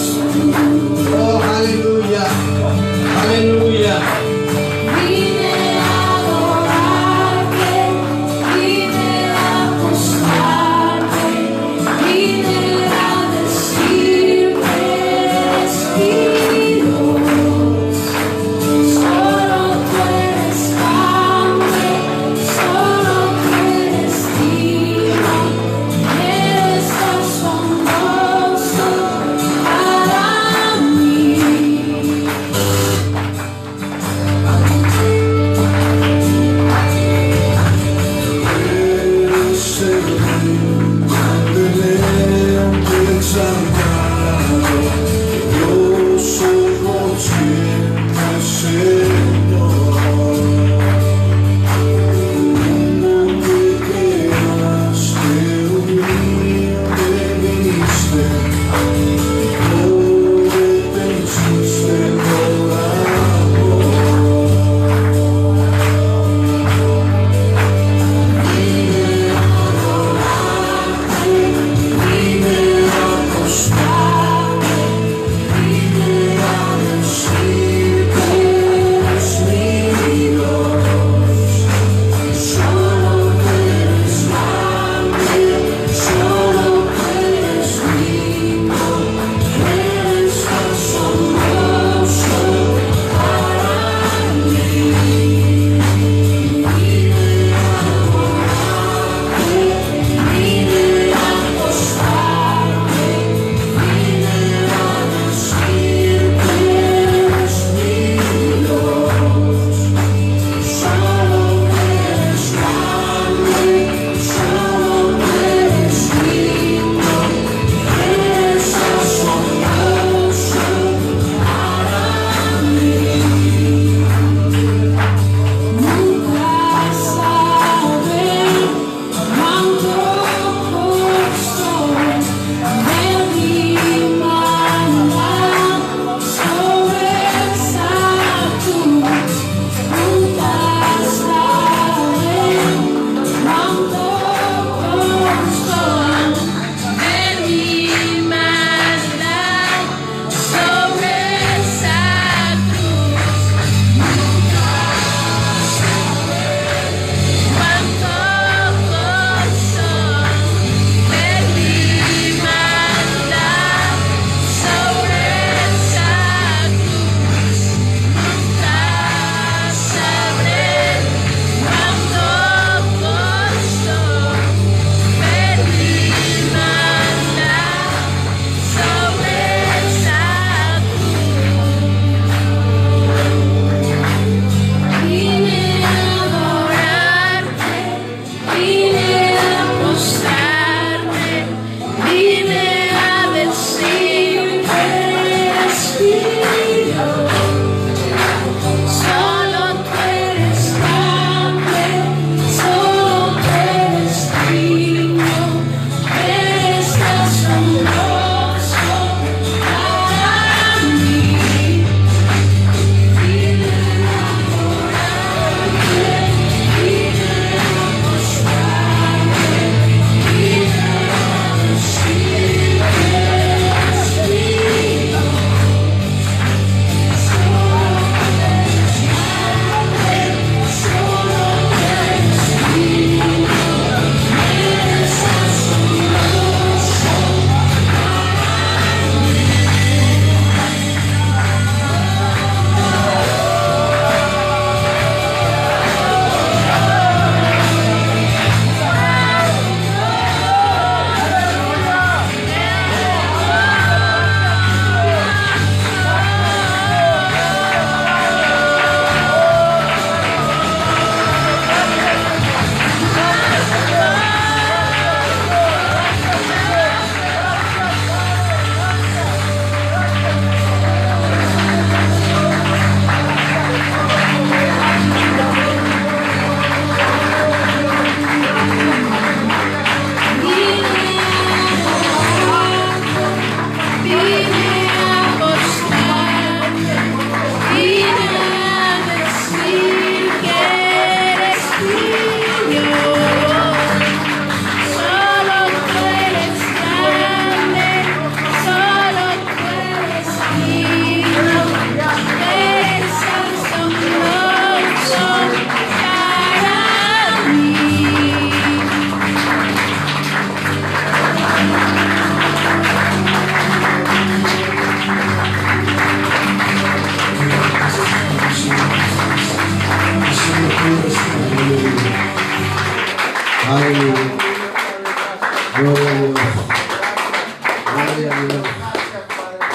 Gloria a Dios.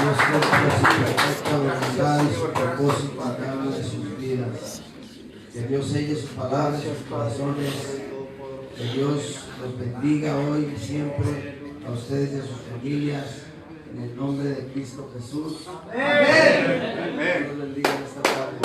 Dios cumpla su perfecta voluntad y su propósito a cada una de sus vidas. Que Dios selle su palabra en sus corazones. Que Dios los bendiga hoy y siempre a ustedes y a sus familias. En el nombre de Cristo Jesús. Amén. Dios los bendiga en esta tarde.